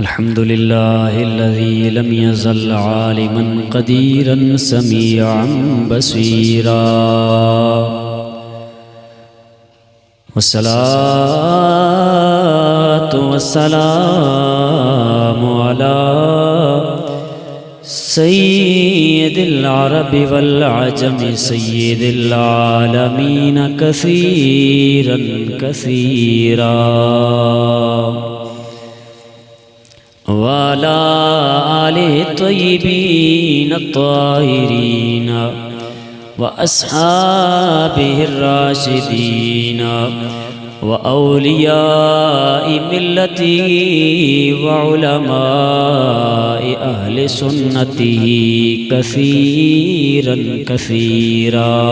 الحمد لله الذي لم يزل عالما قديرا سميعا بصيرا، والصلاة والسلام على سيد العرب والعجم سيد العالمين كثيرا كثيرا، وعلى آله الطيبين الطاهرين وأصحابه الراشدين وأولياء ملته وعلماء أهل سنته كثيرا كثيرا.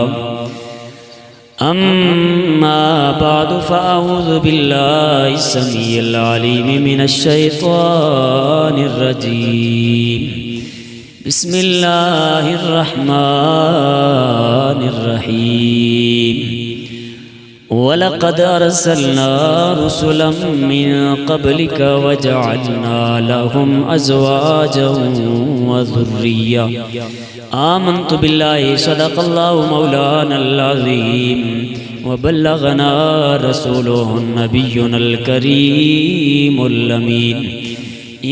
أما بعد، فأعوذ بالله السميع العليم من الشيطان الرجيم. بسم الله الرحمن الرحيم. ولقد أرسلنا رسلا من قبلك وجعلنا لهم أزواجا وذرية. آمنت بالله صدق الله مولانا العظيم، وبلغنا رسوله نبينا الكريم الأمين.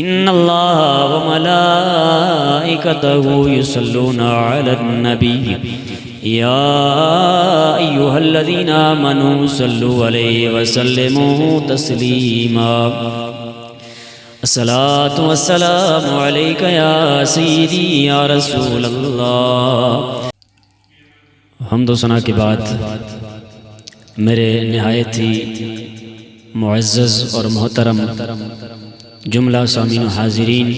إن الله وملائكته يصلون على النبي يا أيها الذين آمنوا صلوا عليه وسلموا تسليما. الصلاة والسلام عليك يا سيدي يا رسول اللہ. حمد و ثنا کے بعد میرے نہایت ہی معزز اور محترم جملہ سامعین و حاضرین،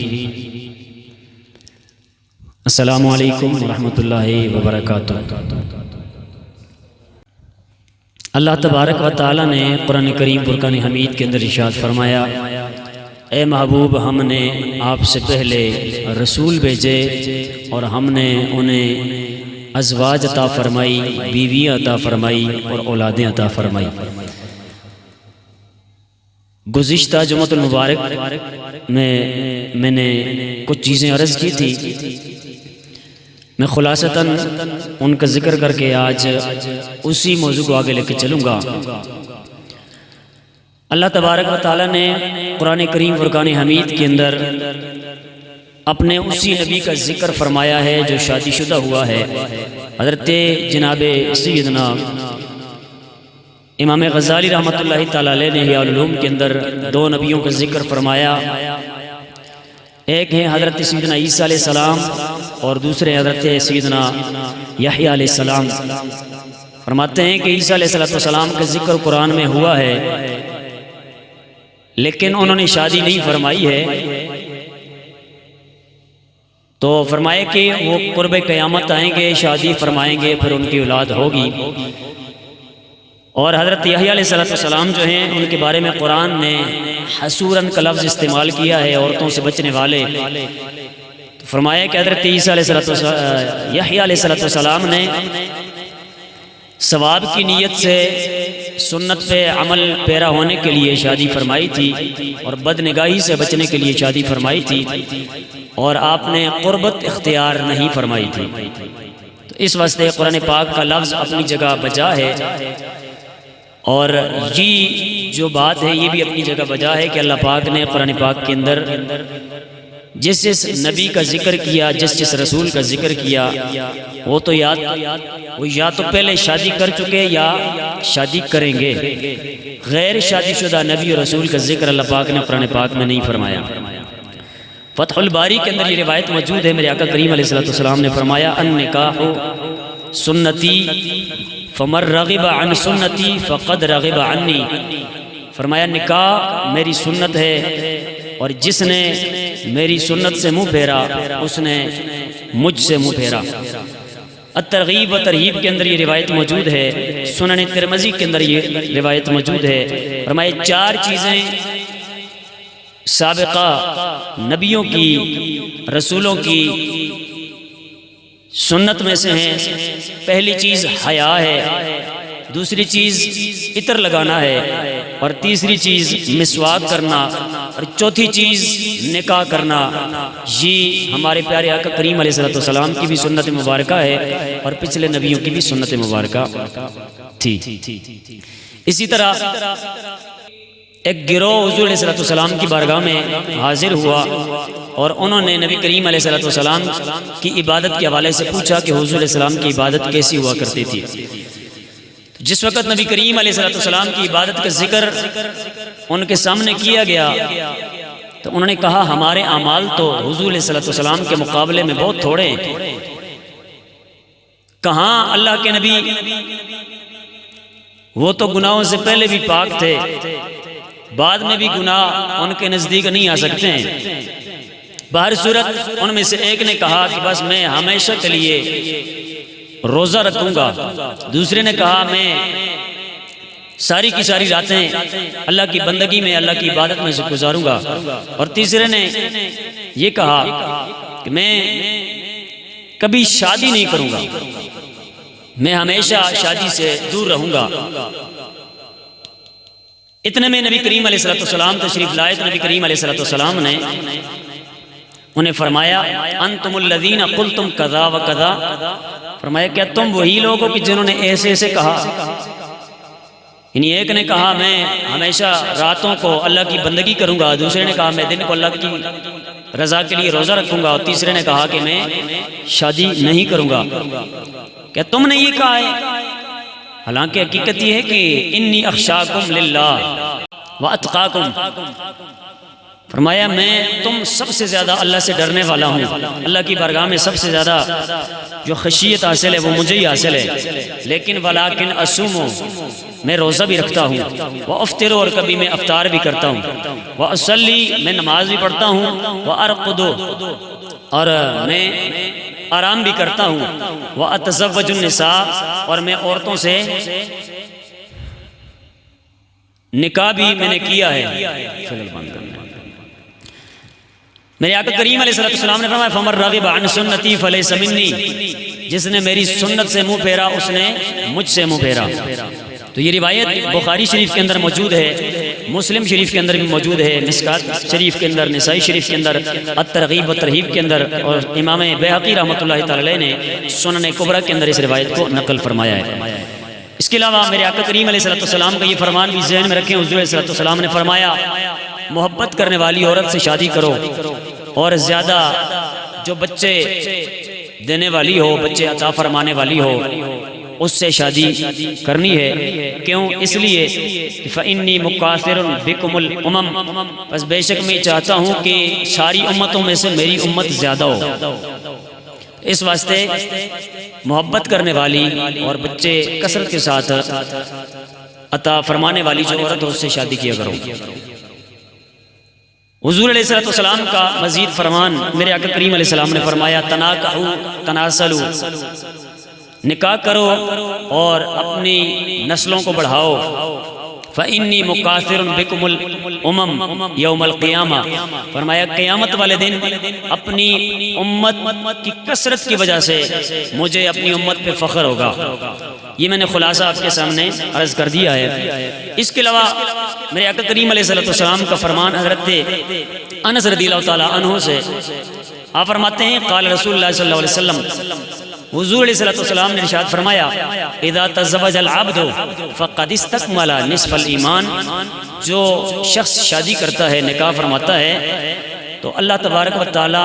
السلام علیکم ورحمۃ اللہ وبرکاتہ. اللہ تبارک و تعالیٰ نے قرآن کریم فرقان حمید کے اندر ارشاد فرمایا، اے محبوب، ہم نے آپ سے پہلے رسول بھیجے اور ہم نے انہیں ازواج عطا فرمائی، بیویاں عطا فرمائی اور اولادیں عطا فرمائی. گزشتہ جمعۃ المبارک میں نے کچھ چیزیں عرض کی تھی. میں خلاصتاً ان کا ذکر کر کے آج اسی موضوع کو آگے لے کے چلوں گا. اللہ تبارک و تعالیٰ نے قرآن کریم فرقان حمید کے اندر اپنے اسی نبی کا ذکر فرمایا ہے جو شادی شدہ ہوا ہے. حضرت جناب سیدنا امام غزالی رحمۃ اللہ تعالیٰ علیہ نے احیاء العلوم کے اندر دو نبیوں کا ذکر فرمایا. ایک ہے حضرت سیدنا عیسیٰ علیہ السلام اور دوسرے حضرت سیدنا یحییٰ علیہ السلام. فرماتے ہیں کہ عیسیٰ علیہ السلام کا ذکر قرآن میں ہوا ہے لیکن انہوں نے شادی نہیں فرمائی ہے. تو فرمائے کہ وہ قرب قیامت آئیں گے، شادی فرمائیں گے، پھر ان کی اولاد ہوگی. اور حضرت یحییٰ علیہ السلام جو ہیں ان کے بارے میں قرآن نے حسوراً کا لفظ استعمال کیا ہے، عورتوں سے بچنے والے. تو فرمایا کہ حضرت یحییٰ علیہ السلام نے ثواب کی نیت سے سنت پہ عمل پیرا ہونے کے لیے شادی فرمائی تھی اور بدنگاہی سے بچنے کے لیے شادی فرمائی تھی، اور آپ نے قربت اختیار نہیں فرمائی تھی. تو اس واسطے قرآن پاک کا لفظ اپنی جگہ بجا ہے، اور یہ جو بات ہے یہ بھی اپنی جگہ بجا ہے کہ اللہ پاک نے قرآن پاک کے اندر جس جس نبی کا ذکر کیا، جس جس رسول کا ذکر کیا، وہ یا تو پہلے شادی کر چکے یا شادی کریں گے. غیر شادی شدہ نبی اور رسول کا ذکر اللہ پاک نے قرآن پاک میں نہیں فرمایا. فتح الباری کے اندر یہ روایت موجود ہے، میرے آقا کریم علیہ السلام نے فرمایا، النکاح سنتی فمن رغب عن سنتی فقد رغب عنی. فرمایا نکاح میری سنت ہے اور جس نے میری سنت سے منہ پھیرا اس نے مجھ سے منہ پھیرا. الترغیب و ترہیب کے اندر یہ روایت موجود ہے، سنن ترمذی کے اندر یہ روایت موجود ہے. فرمایا چار چیزیں سابقہ نبیوں کی، رسولوں کی سنت میں سے ہیں. پہلی چیز حیا ہے، دوسری چیز عطر لگانا ہے، اور تیسری چیز مسواک کرنا، اور چوتھی چیز نکاح کرنا۔ یہ ہمارے پیارے آقا کریم علیہ السلام کی بھی سنت مبارکہ ہے اور پچھلے نبیوں کی بھی سنت مبارکہ تھی۔ اسی طرح ایک گروہ حضور علیہ السلام کی بارگاہ میں حاضر ہوا اور انہوں نے نبی کریم علیہ السلام کی عبادت کے حوالے سے پوچھا کہ حضور علیہ السلام کی عبادت کیسی ہوا کرتی تھی۔ جس وقت نبی کریم علیہ السلام کی عبادت کا ذکر ان کے سامنے کیا گیا تو انہوں نے کہا ہمارے اعمال تو حضور علیہ السلام کے مقابلے میں بہت تھوڑے ہیں۔ کہاں اللہ کے نبی، وہ تو گناہوں سے پہلے بھی پاک تھے، بعد میں بھی گناہ ان کے نزدیک نہیں آ سکتے ہیں۔ بہر صورت ان میں سے ایک نے کہا کہ بس میں ہمیشہ کے لیے روزہ رکھوں گا، دوسرے نے کہا میں ساری کی ساری راتیں اللہ کی بندگی میں، اللہ کی عبادت میں سے گزاروں گا، اور تیسرے نے یہ کہا کہ میں کبھی شادی نہیں کروں گا، میں ہمیشہ شادی سے دور رہوں گا۔ اتنے میں نبی کریم علیہ السلام تشریف لائے تو نبی کریم علیہ السلام نے انہیں فرمایا انتم الذین قلتم کذا و کذا، فرمایا کیا تم وہی لوگ ہو کہ جنہوں نے ایسے ایسے کہا؟ یعنی ایک نے کہا میں ہمیشہ راتوں کو اللہ کی بندگی کروں گا، دوسرے نے کہا میں دن کو اللہ کی رضا کے لیے روزہ رکھوں گا، اور تیسرے نے کہا کہ میں شادی نہیں کروں گا۔ کیا تم نے یہ کہا ہے؟ حالانکہ حقیقت یہ ہے کہ انی اخشاکم للہ واتقاکم، فرمایا میں تم سب سے زیادہ اللہ سے ڈرنے والا ہوں، اللہ کی بارگاہ میں سب سے زیادہ جو خشیت حاصل ہے وہ مجھے ہی حاصل ہے، لیکن ولیکن اصوم، میں روزہ بھی رکھتا ہوں، وافطر، اور کبھی میں افطار بھی کرتا ہوں، واصلی، میں نماز بھی پڑھتا ہوں، وارقد، اور میں آرام بھی کرتا ہوں، واتزوج النساء، اور میں عورتوں سے نکاح بھی میں نے کیا ہے۔ میرے آقا کریم علیہ السلام نے فرمایا فمن رغب عن سنتی فلیس منی، جس نے میری سنت سے منہ پھیرا اس نے مجھ سے منہ پھیرا۔ تو یہ روایت بخاری شریف کے اندر موجود ہے، مسلم شریف کے اندر بھی موجود ہے، مشکات شریف کے اندر، نسائی شریف کے اندر، الترغیب و ترہیب کے اندر، اور امام بیہقی رحمۃ اللہ تعالی نے سنن کبریٰ کے اندر اس روایت کو نقل فرمایا ہے۔ اس کے علاوہ میرے آقا کریم علیہ السلام کا یہ فرمان بھی ذہن میں رکھیں، حضور علیہ السلام نے فرمایا محبت کرنے والی عورت سے شادی کرو، اور زیادہ جو بچے دینے والی ہو، بچے عطا فرمانے والی ہو، اس سے شادی کرنی ہے۔ کیوں؟ اس لیے فَإِنِّي مُكَاثِرٌ بِكُمُ الْأُمَمْ، بس بے شک میں چاہتا ہوں کہ ساری امتوں میں سے میری امت زیادہ ہو۔ اس واسطے محبت کرنے والی اور بچے کثرت کے ساتھ عطا فرمانے والی جو عورت ہو اس سے شادی کیا کرو۔ حضور علیہ السلام کا مزید فرمان، میرے آقا کریم علیہ السلام نے فرمایا تناکحوا تناسلوا، نکاح کرو اور اپنی نسلوں کو بڑھاؤ۔ فَإِنِّي مُكَاثِرٌ بِكُمُ الْأُمَمْ يَوْمَ الْقِيَامَةِ، فرمایا قیامت والے دن اپنی امت کی کثرت کی وجہ سے مجھے اپنی امت پہ فخر ہوگا۔ یہ میں نے خلاصہ آپ کے سامنے عرض کر دیا ہے۔ اس کے علاوہ میرے آقا کریم علیہ السلام کا فرمان حضرت انس رضی اللہ تعالیٰ عنہ سے آپ فرماتے ہیں قال رسول اللہ صلی اللہ علیہ وسلم، حضور علیہ السلام نے ارشاد فرمایا اذا تزوج العبد فقد استکمل نصف الایمان، جو شخص شادی کرتا ہے، نکاح فرماتا ہے، تو اللہ تبارک و تعالی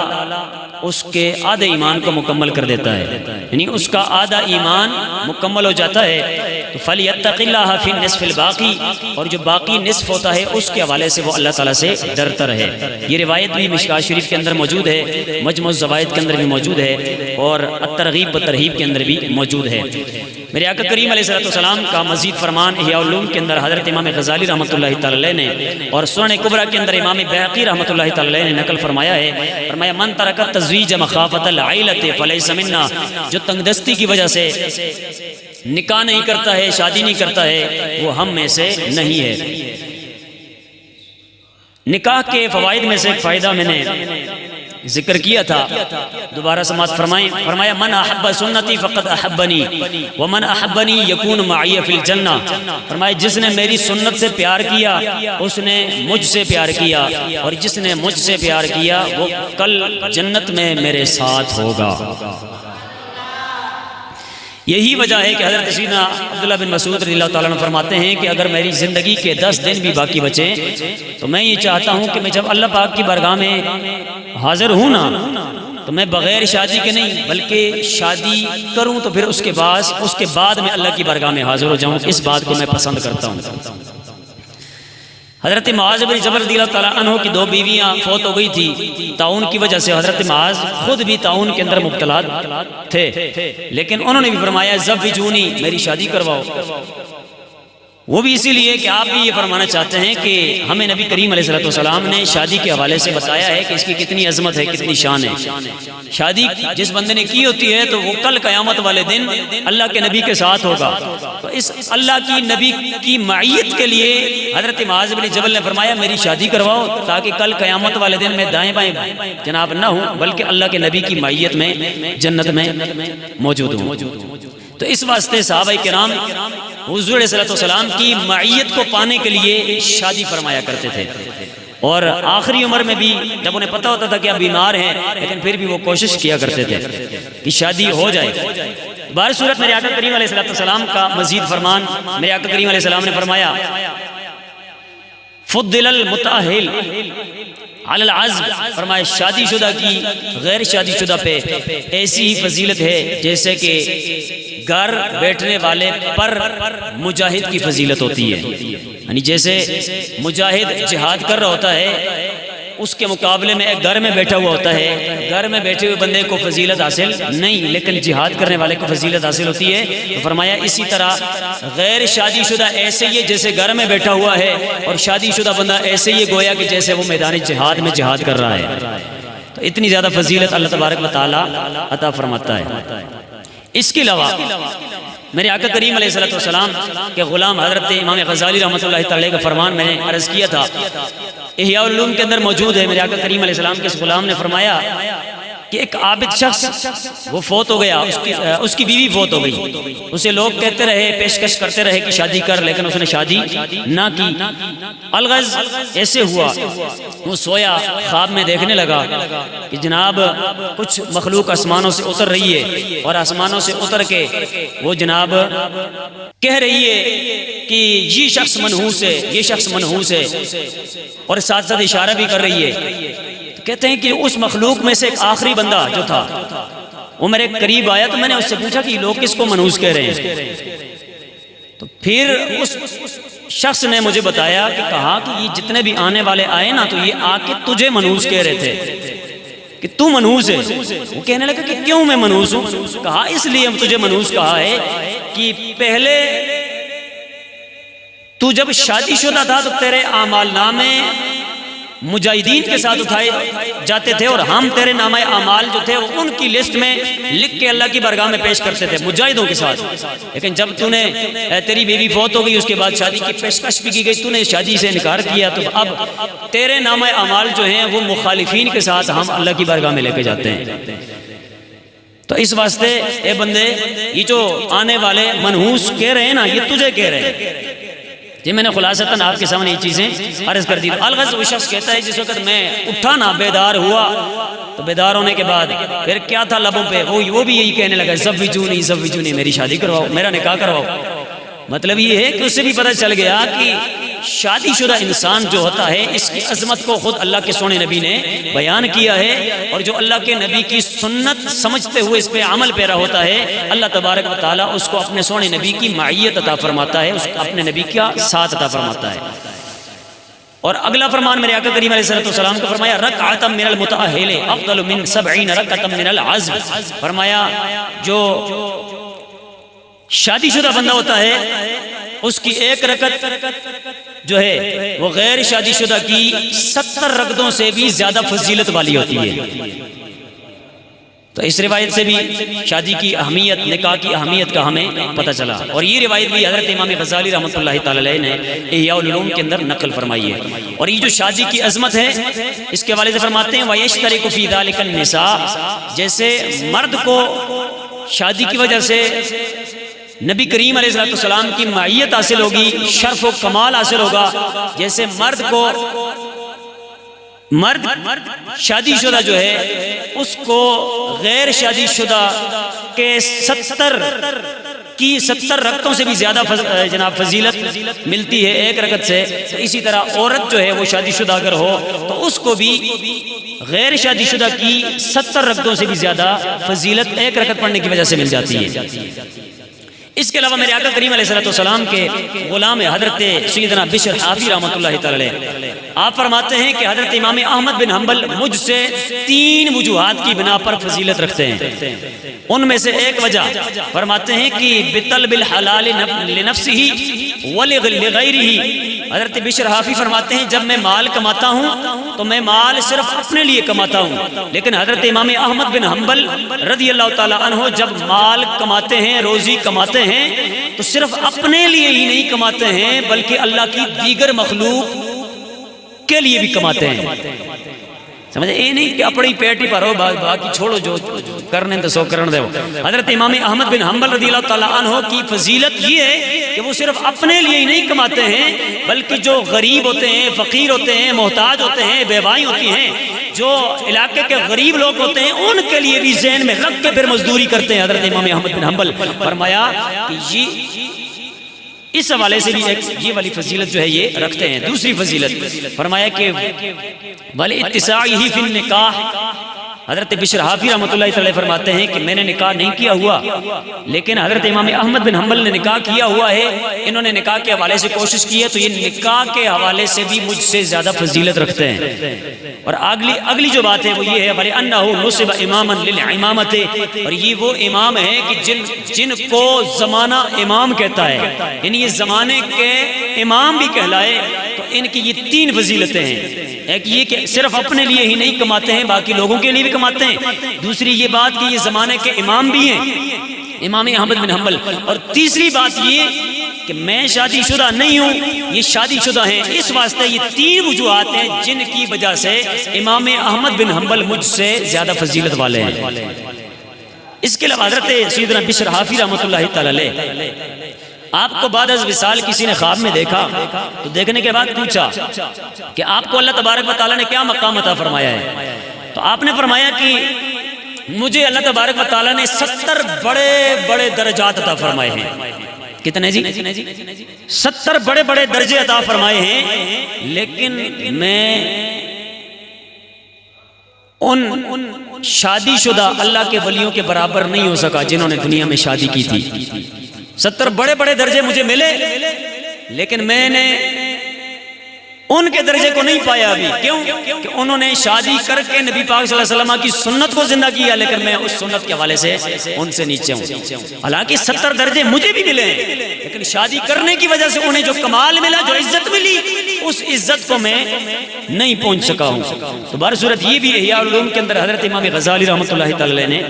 اس کے آدھے ایمان کو مکمل کر دیتا ہے، یعنی اس کا آدھا ایمان مکمل ہو جاتا ہے۔ تو فَلْيَتَّقِ اللَّهَ فِي النِّصْفِ الْبَاقِي، اور جو باقی نصف ہوتا ہے اس کے حوالے سے وہ اللہ تعالیٰ سے ڈرتا رہے۔ یہ روایت بھی مشکات شریف کے اندر موجود ہے، مجموع الزوائد کے اندر بھی موجود ہے، اور الترغیب و ترہیب کے اندر بھی موجود ہے۔ میرے آقا کریم علیہ السلام کا مزید فرمان احیاء العلوم کے اندر حضرت امام غزالی رحمۃ اللہ تعالی نے، اور سنن کبریٰ کے اندر امام بیہقی رحمۃ اللہ تعالی نے نقل فرمایا ہے، فرمایا من ترک التزویج مخافۃ العیلۃ فلیس منا، جو تنگ دستی کی وجہ سے نکاح نہیں کرتا ہے، شادی نہیں کرتا ہے، وہ ہم میں سے نہیں ہے۔ نکاح کے فوائد میں سے ایک فائدہ میں نے ذکر کیا تھا، دوبارہ سماعت فرمائیں. فرمایا من احب سنتی فقد احبنی ومن احبنی یکون معی فی الجنہ. فرمایا جس نے میری سنت سے پیار کیا اس نے مجھ سے پیار کیا، اور جس نے مجھ سے پیار کیا وہ کل جنت میں میرے ساتھ ہوگا. یہی وجہ ہے کہ حضرت سیدنا عبداللہ بن مسعود رضی اللہ تعالیٰ عنہ فرماتے ہیں کہ اگر میری زندگی کے 10 دن بھی باقی بچے تو میں یہ چاہتا ہوں کہ میں جب اللہ پاک کی بارگاہ میں حاضر ہوں نا تو میں بغیر شادی کے نہیں بلکہ شادی کروں تو پھر اس کے بعد میں اللہ کی بارگاہ میں حاضر ہو جاؤں. اس بات کو میں پسند کرتا ہوں. حضرت معاذ بن جبل رضی اللہ تعالیٰ عنہ کی 2 بیویاں فوت ہو گئی تھی طاعون کی وجہ سے. حضرت معاذ خود بھی طاعون کے اندر مبتلا تھے، لیکن انہوں نے بھی فرمایا زوجونی، میری شادی کرواؤ. وہ بھی اسی لیے کہ آپ بھی یہ فرمانا چاہتے ہیں کہ ہمیں نبی کریم علیہ السلام نے شادی کے حوالے سے بتایا ہے کہ اس کی کتنی عظمت ہے، کتنی شان ہے. شادی جس بندے نے کی ہوتی ہے تو وہ کل قیامت والے دن اللہ کے نبی کے ساتھ ہوگا. تو اس اللہ کی نبی کی معیت کے لیے حضرت معاذ بن جبل نے فرمایا میری شادی کرواؤ تاکہ کل قیامت والے دن میں دائیں بائیں جناب نہ ہوں بلکہ اللہ کے نبی کی معیت میں جنت میں موجود ہوں. تو اس واسطے صحابہ کرام حضور علیہ السلام کی معیت کو پانے کے لیے شادی فرمایا کرتے تھے، اور آخری عمر میں بھی جب انہیں پتہ ہوتا تھا کہ اب بیمار ہیں لیکن پھر بھی وہ کوشش کیا کرتے تھے کہ شادی ہو جائے. بہر صورت میرے آقا کریم علیہ السلام کا مزید فرمان، میرے آقا کریم علیہ السلام نے فرمایا فضل المتأہل علی العزب. فرمایا شادی شدہ کی غیر شادی شدہ پہ ایسی ہی فضیلت ہے جیسے کہ گھر بیٹھنے والے پر مجاہد کی فضیلت ہوتی ہے. یعنی جیسے مجاہد جہاد کر رہا ہوتا ہے اس کے مقابلے میں ایک گھر میں بیٹھا ہوا ہوتا ہے، گھر میں بیٹھے ہوئے بندے کو فضیلت حاصل نہیں لیکن جہاد کرنے والے کو فضیلت حاصل ہوتی ہے. تو فرمایا اسی طرح غیر شادی شدہ ایسے ہی جیسے گھر میں بیٹھا ہوا ہے، اور شادی شدہ بندہ ایسے ہی گویا کہ جیسے وہ میدان جہاد میں جہاد کر رہا ہے. تو اتنی زیادہ فضیلت اللہ تبارک و تعالی عطا فرماتا ہے. اس کے علاوہ میرے آقا کریم علیہ السلام کے غلام حضرت امام غزالی رحمۃ اللہ تعالی کا فرمان میں نے عرض کیا تھا، احیاء العلوم کے اندر موجود ہے. میرے آقا کریم علیہ السلام کے اس غلام نے فرمایا کہ ایک عابد شخص وہ فوت ہو گیا، اس کی بیوی فوت ہو گئی. اسے لوگ کہتے رہے، پیشکش کرتے رہے کہ شادی کر، لیکن اس نے شادی نہ کی. الغرض ایسے ہوا وہ سویا، خواب میں دیکھنے لگا کہ جناب کچھ مخلوق آسمانوں سے اتر رہی ہے، اور آسمانوں سے اتر کے وہ جناب کہہ رہی ہے کہ یہ شخص منحوس ہے، یہ شخص منحوس ہے، اور ساتھ ساتھ اشارہ بھی کر رہی ہے. کہتے ہیں کہ اس مخلوق میں سے ایک آخری بندہ جو تھا وہ میرے قریب آیا تو میں نے اس سے پوچھا کہ لوگ کس کو منحوس کہہ رہے ہیں. تو پھر اس شخص نے مجھے بتایا کہ کہا کہ یہ جتنے بھی آنے والے آئے نا تو یہ آ کے تجھے منحوس کہہ رہے تھے کہ تو منحوس ہے. وہ کہنے لگا کہ کیوں میں منحوس ہوں؟ کہا اس لیے ہم تجھے منحوس کہا ہے کہ پہلے تو جب شادی شدہ تھا تو تیرے اعمال نامے مجاہدین کے ساتھ اٹھائے جاتے تھے، اور ہم تیرے نامہ اعمال جو تھے ان کی لسٹ میں لکھ کے اللہ کی بارگاہ میں پیش کرتے تھے مجاہدوں کے ساتھ. لیکن جب تو نے تیری بیوی فوت ہو گئی، اس کے بعد شادی کی پیشکش بھی کی گئی، تو نے شادی سے انکار کیا، تو اب تیرے نامہ اعمال جو ہیں وہ مخالفین کے ساتھ ہم اللہ کی بارگاہ میں لے کے جاتے ہیں. تو اس واسطے اے بندے یہ جو آنے والے منحوس کہہ رہے ہیں نا، یہ تجھے کہہ رہے ہیں. جی میں نے خلاصتاً آپ کے سامنے یہ چیزیں عرض کر دی. الغرض وہ شخص کہتا ہے جس وقت میں اٹھا نا، بیدار ہوا، تو بیدار ہونے کے بعد پھر کیا تھا لبوں پہ، وہ بھی یہی کہنے لگا زوجونی زوجونی، میری شادی کرواؤ، میرا نکاح کرواؤ. مطلب یہ ہے کہ اسے بھی پتہ چل گیا کہ شادی شدہ انسان جو ہوتا ہے اس کی عظمت کو خود اللہ کے سونے نبی نے بیان کیا ہے، اور جو اللہ کے نبی کی سنت سمجھتے ہوئے اس پہ عمل پیرا ہوتا ہے اللہ تبارک و تعالیٰ اس کو اپنے سونے نبی کی معیت عطا فرماتا ہے، اس کو اپنے نبی کا ساتھ عطا فرماتا ہے. اور اگلا فرمان میرے آقا کریم علیہ السلام کو فرمایا رکعۃ من المتأہل افضل من 70 رکعۃ من العزب. فرمایا جو شادی شدہ بندہ ہوتا ہے اس کی ایک رکعت جو ہے وہ غیر شادی شدہ کی 70 رکعتوں سے بھی زیادہ فضیلت والی ہوتی ہے. تو اس روایت سے بھی شادی کی اہمیت، نکاح کی اہمیت کا ہمیں پتہ چلا، اور یہ روایت بھی حضرت امام غزالی رحمۃ اللہ تعالی علیہ نے احیاء العلوم کے اندر نقل فرمائی ہے۔ اور یہ جو شادی کی عظمت ہے اس کے حوالے سے فرماتے ہیں وَيَشْتَرِكُ فِي ذَلِكَ النِّسَاء، جیسے مرد کو شادی کی وجہ سے نبی کریم علیہ السلام کی معیت حاصل ہوگی، شرف و کمال حاصل ہوگا، جیسے مرد شادی شدہ جو ہے اس کو غیر شادی شدہ کے 70 رکعتوں سے بھی زیادہ جناب فضیلت ملتی ہے ایک رکعت سے، تو اسی طرح عورت جو ہے وہ شادی شدہ اگر ہو تو اس کو بھی غیر شادی شدہ کی 70 رکعتوں سے بھی زیادہ فضیلت ایک رکعت پڑھنے کی وجہ سے مل جاتی ہے۔ اس کے علاوہ میرے آقا کریم علیہ السلام کے غلام حضرت سیدنا بشر حافی رحمۃ اللہ تعالی علیہ، آپ فرماتے ہیں کہ حضرت امام احمد بن حنبل مجھ سے 3 وجوہات کی بنا پر فضیلت رکھتے ہیں۔ ان میں سے ایک وجہ فرماتے ہیں کہ بطلب الحلال لنفسه ولغیرہ، حضرت بشر حافی فرماتے ہیں جب میں مال کماتا ہوں تو میں مال صرف اپنے لیے کماتا ہوں، لیکن حضرت امام احمد بن حنبل رضی اللہ تعالی عنہ جب مال کماتے ہیں، روزی کماتے ہیں تو صرف اپنے لیے ہی نہیں کماتے ہیں بلکہ اللہ کی دیگر مخلوق کے لیے بھی کماتے ہیں۔ سمجھے، یہ نہیں کہ اپنی پیٹ ہی پر ہو باقی چھوڑو، جو کرنے تو سو کرن دے۔ حضرت امام احمد بن حنبل رضی اللہ تعالیٰ عنہ کی فضیلت یہ ہے کہ وہ صرف اپنے لیے ہی نہیں کماتے ہیں بلکہ جو غریب ہوتے ہیں، فقیر ہوتے ہیں، محتاج ہوتے ہیں، بیوائیں ہوتی ہیں، جو علاقے کے غریب لوگ ہوتے ہیں ان کے لیے بھی ذہن میں رکھ کے پھر مزدوری کرتے ہیں۔ حضرت امام احمد بن حنبل فرمایا کہ یہ اس حوالے سے بھی ایک یہ والی فضیلت جو ہے یہ رکھتے ہیں۔ دوسری فضیلت فرمایا کہ وَلِاتِّسَاعِهِ فِي النِّكَاحِ، حضرت بشر حافی رحمۃ اللہ تعالی فرماتے ہیں کہ میں نے نکاح نہیں کیا ہوا لیکن حضرت امام احمد بن حنبل نے نکاح کیا ہوا ہے، انہوں نے نکاح کے حوالے سے کوشش کی ہے تو یہ نکاح کے حوالے سے بھی مجھ سے زیادہ فضیلت رکھتے ہیں۔ اور اگلی جو بات ہے وہ یہ ہے وَلِأَنَّهُ نُصِبَ إِمَامًا لِلْعِمَامَةِ، اور یہ وہ امام ہیں کہ جن کو زمانہ امام کہتا ہے، یعنی یہ زمانے کے امام بھی کہلائے، تو ان کی یہ 3 فضیلتیں ہیں۔ ایک یہ کہ صرف اپنے لیے ہی نہیں کماتے ہیں باقی لوگوں کے لیے بھی کماتے ہیں، دوسری یہ بات کہ یہ زمانے کے امام بھی ہیں امام احمد بن حنبل، اور تیسری بات یہ کہ میں شادی شدہ نہیں ہوں، یہ شادی شدہ ہیں، اس واسطے یہ 3 وجوہات ہیں جن کی وجہ سے امام احمد بن حنبل مجھ سے زیادہ فضیلت والے ہیں۔ اس کے علاوہ حضرت سیدنا بشر حافی رحمۃ اللہ تعالی علیہ، آپ کو بعد از وصال کسی نے خواب میں دیکھا تو دیکھنے کے بعد پوچھا کہ آپ کو اللہ تبارک و تعالیٰ نے کیا مقام عطا فرمایا ہے؟ تو آپ نے فرمایا کہ مجھے اللہ تبارک و تعالیٰ نے 70 بڑے بڑے درجات عطا فرمائے ہیں۔ کتنے جی؟ 70 بڑے بڑے درجے عطا فرمائے ہیں، لیکن میں ان شادی شدہ اللہ کے ولیوں کے برابر نہیں ہو سکا جنہوں نے دنیا میں شادی کی تھی۔ 70 بڑے بڑے درجے مجھے ملے لیکن میں نے ان کے درجے کو نہیں پایا ابھی۔ کیوں؟ کہ انہوں نے شادی کر کے نبی پاک صلی اللہ علیہ وسلم کی سنت کو زندہ کیا، لیکن میں اس سنت کے حوالے سے ان سے نیچے ہوں۔ حالانکہ 70 درجے مجھے بھی ملے ہیں لیکن شادی کرنے کی وجہ سے انہیں جو کمال ملا، جو عزت ملی، اس عزت کو میں نہیں پہنچ سکا ہوں۔ تو بہر صورت یہ بھی احیاء العلوم کے اندر حضرت امام غزالی رحمۃ اللہ تعالی نے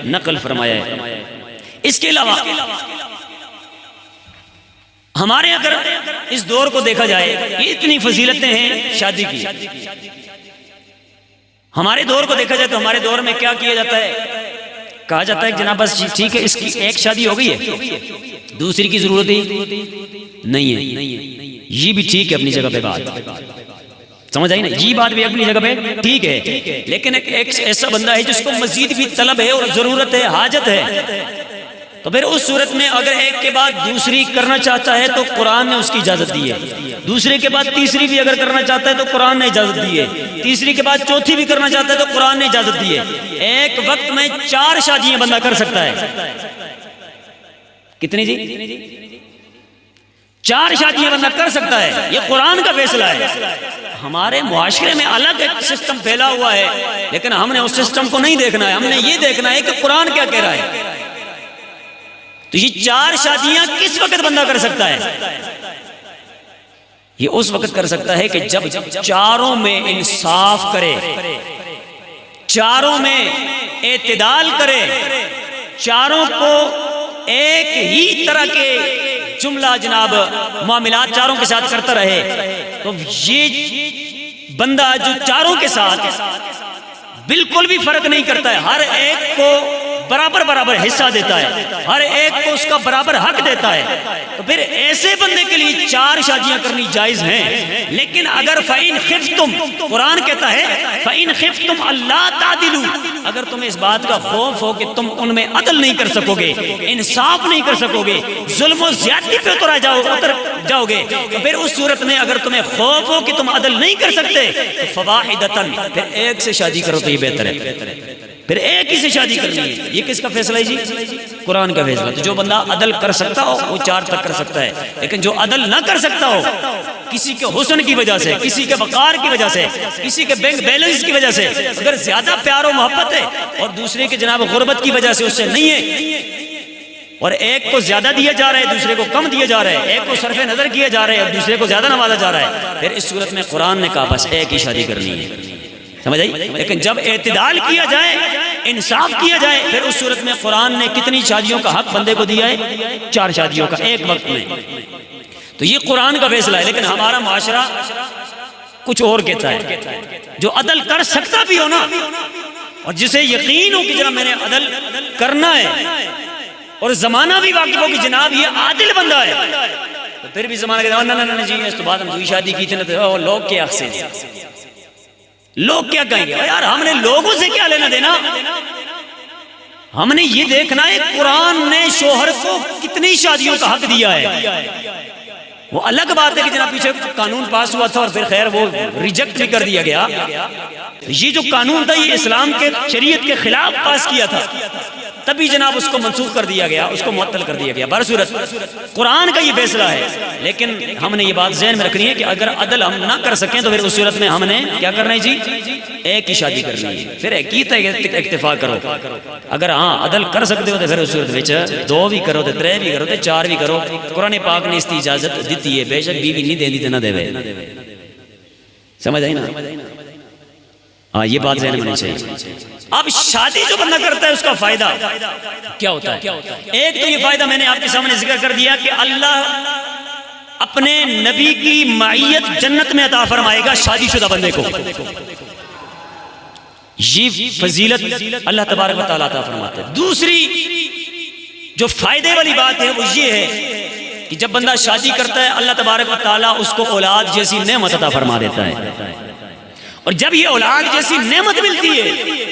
نقل فرمایا ہے۔ اس کے علاوہ ہمارے اگر اس دور کو دیکھا جائے، یہ اتنی فضیلتیں ہیں شادی کی، ہمارے دور کو دیکھا جائے تو ہمارے دور میں کیا کیا جاتا ہے؟ کہا جاتا ہے کہ جناب بس ٹھیک ہے، اس کی ایک شادی ہو گئی ہے، دوسری کی ضرورت ہی نہیں ہے۔ یہ بھی ٹھیک ہے اپنی جگہ پہ بات، سمجھ آئی نا؟ یہ بات بھی اپنی جگہ پہ ٹھیک ہے، لیکن ایک ایسا بندہ ہے جس کو مزید بھی طلب ہے اور ضرورت ہے، حاجت ہے، تو پھر اس صورت میں اگر ایک کے بعد دوسری کرنا چاہتا ہے تو قرآن نے اس کی اجازت دی ہے، دوسرے کے بعد تیسری بھی اگر کرنا چاہتا ہے تو قرآن نے اجازت دی ہے، تیسری کے بعد چوتھی بھی کرنا چاہتا ہے تو قرآن نے اجازت دی ہے۔ ایک وقت میں 4 شادیاں بندہ کر سکتا ہے۔ کتنی جی؟ 4 شادیاں بندہ کر سکتا ہے، یہ قرآن کا فیصلہ ہے۔ ہمارے معاشرے میں الگ ایک سسٹم پھیلا ہوا ہے لیکن ہم نے اس سسٹم کو نہیں دیکھنا ہے، ہم نے یہ دیکھنا ہے کہ قرآن کیا کہہ رہا ہے۔ تو یہ 4 شادیاں کس وقت بندہ کر سکتا ہے؟ یہ اس وقت کر سکتا ہے کہ جب چاروں میں انصاف کرے، چاروں میں اعتدال کرے، چاروں کو ایک ہی طرح کے جملہ جناب معاملات چاروں کے ساتھ کرتا رہے، تو یہ بندہ جو چاروں کے ساتھ بالکل بھی فرق نہیں کرتا ہے، ہر ایک کو برابر برابر حصہ دیتا ہے، ہر ایک کو اس کا برابر حق دیتا ہے، تو پھر ایسے بندے کے لیے 4 شادیاں کرنی جائز ہیں۔ لیکن اگر فَإِنْ خِفْتُمْ، قرآن کہتا ہے فَإِنْ خِفْتُمْ أَلَّا تَعْدِلُوا، اگر تمہیں اس بات کا خوف ہو کہ تم ان میں عدل نہیں کر سکو گے، انصاف نہیں کر سکو گے، ظلم و زیادتی پہ اتر جاؤ گے، تو پھر اس صورت میں اگر تمہیں خوف ہو کہ تم عدل نہیں کر سکتے تو فَوَاحِدَةً، پھر ایک سے شادی کرو تو یہ بہتر ہے، پھر ایک ہی سے شادی کرنی ہے۔ یہ کس کا فیصلہ ہے جی؟ قرآن کا فیصلہ۔ تو جو بندہ عدل کر سکتا ہو وہ 4 تک کر سکتا ہے، لیکن جو عدل نہ کر سکتا ہو، کسی کے حسن کی وجہ سے، کسی کے وقار کی وجہ سے، کسی کے بینک بیلنس کی وجہ سے، اگر زیادہ پیار و محبت ہے اور دوسرے کے جناب غربت کی وجہ سے اس سے نہیں ہے، اور ایک کو زیادہ دیا جا رہا ہے دوسرے کو کم دیا جا رہا ہے، ایک کو صرف نظر کیا جا رہا ہے اور دوسرے کو زیادہ نوازا جا رہا ہے، پھر اس صورت میں قرآن نے کہا بس ایک ہی شادی کرنی ہے، سمجھ آئی؟ لیکن جب اعتدال کیا جائے، انصاف کیا جائے، پھر اس صورت میں قرآن نے کتنی شادیوں کا حق بندے کو دیا ہے؟ 4 شادیوں کا ایک وقت میں۔ تو یہ قرآن کا فیصلہ ہے، لیکن ہمارا معاشرہ کچھ اور کہتا ہے۔ جو عدل کر سکتا بھی ہو نا، اور جسے یقین ہو کہ جناب میں نے عدل کرنا ہے، اور زمانہ بھی واقف ہو کہ جناب یہ عادل بندہ ہے، تو پھر بھی زمانہ کہتا ہے نہ جی اس تو بعد ہم دوسری شادی کی تھی نا، تو لوگ کیا سے لوگ کیا کہیں گے؟ یار ہم نے لوگوں سے کیا لینا دینا، ہم نے یہ دیکھنا ہے قرآن نے شوہر کو کتنی شادیوں کا حق دیا ہے۔ وہ الگ بات ہے کہ جناب پیچھے قانون پاس ہوا تھا اور پھر خیر وہ ریجیکٹ بھی کر دیا گیا، یہ جو قانون تھا یہ اسلام کے شریعت کے خلاف پاس کیا تھا، تبھی جناب اس کو منسوخ کر دیا گیا، اس کو معطل کر دیا گیا۔ برصورت قرآن کا یہ فیصلہ ہے، لیکن ہم نے یہ بات ذہن میں رکھنی ہے کہ اگر عدل ہم نہ کر سکیں تو پھر اس صورت میں ہم نے کیا کرنا ہے جی؟ ایک ہی شادی کرنی ہے، پھر ایک ہی اکتفا کرو۔ اگر ہاں عدل کر سکتے ہو تو پھر اس صورت میں 2 بھی کرو، 3 بھی کرو، 4 بھی کرو۔ قرآن پاک نے اس کی اجازت دیتی ہے، بے شک بیوی نہیں دینی تو نہ دے، سمجھ آئی نا؟ ہاں یہ بات ذہن میں ہونی چاہیے۔ اب شادی جو بندہ کرتا ہے اس کا فائدہ کیا ہوتا ہے؟ ایک تو یہ فائدہ میں نے آپ کے سامنے ذکر کر دیا کہ اللہ اپنے نبی کی معیت جنت میں عطا فرمائے گا شادی شدہ بندے کو، یہ فضیلت اللہ تبارک و تعالیٰ عطا فرماتا ہے۔ دوسری جو فائدے والی بات ہے وہ یہ ہے کہ جب بندہ شادی کرتا ہے اللہ تبارک و تعالیٰ اس کو اولاد جیسی نعمت عطا فرما دیتا ہے، اور جب یہ اولاد جیسی نعمت ملتی ہے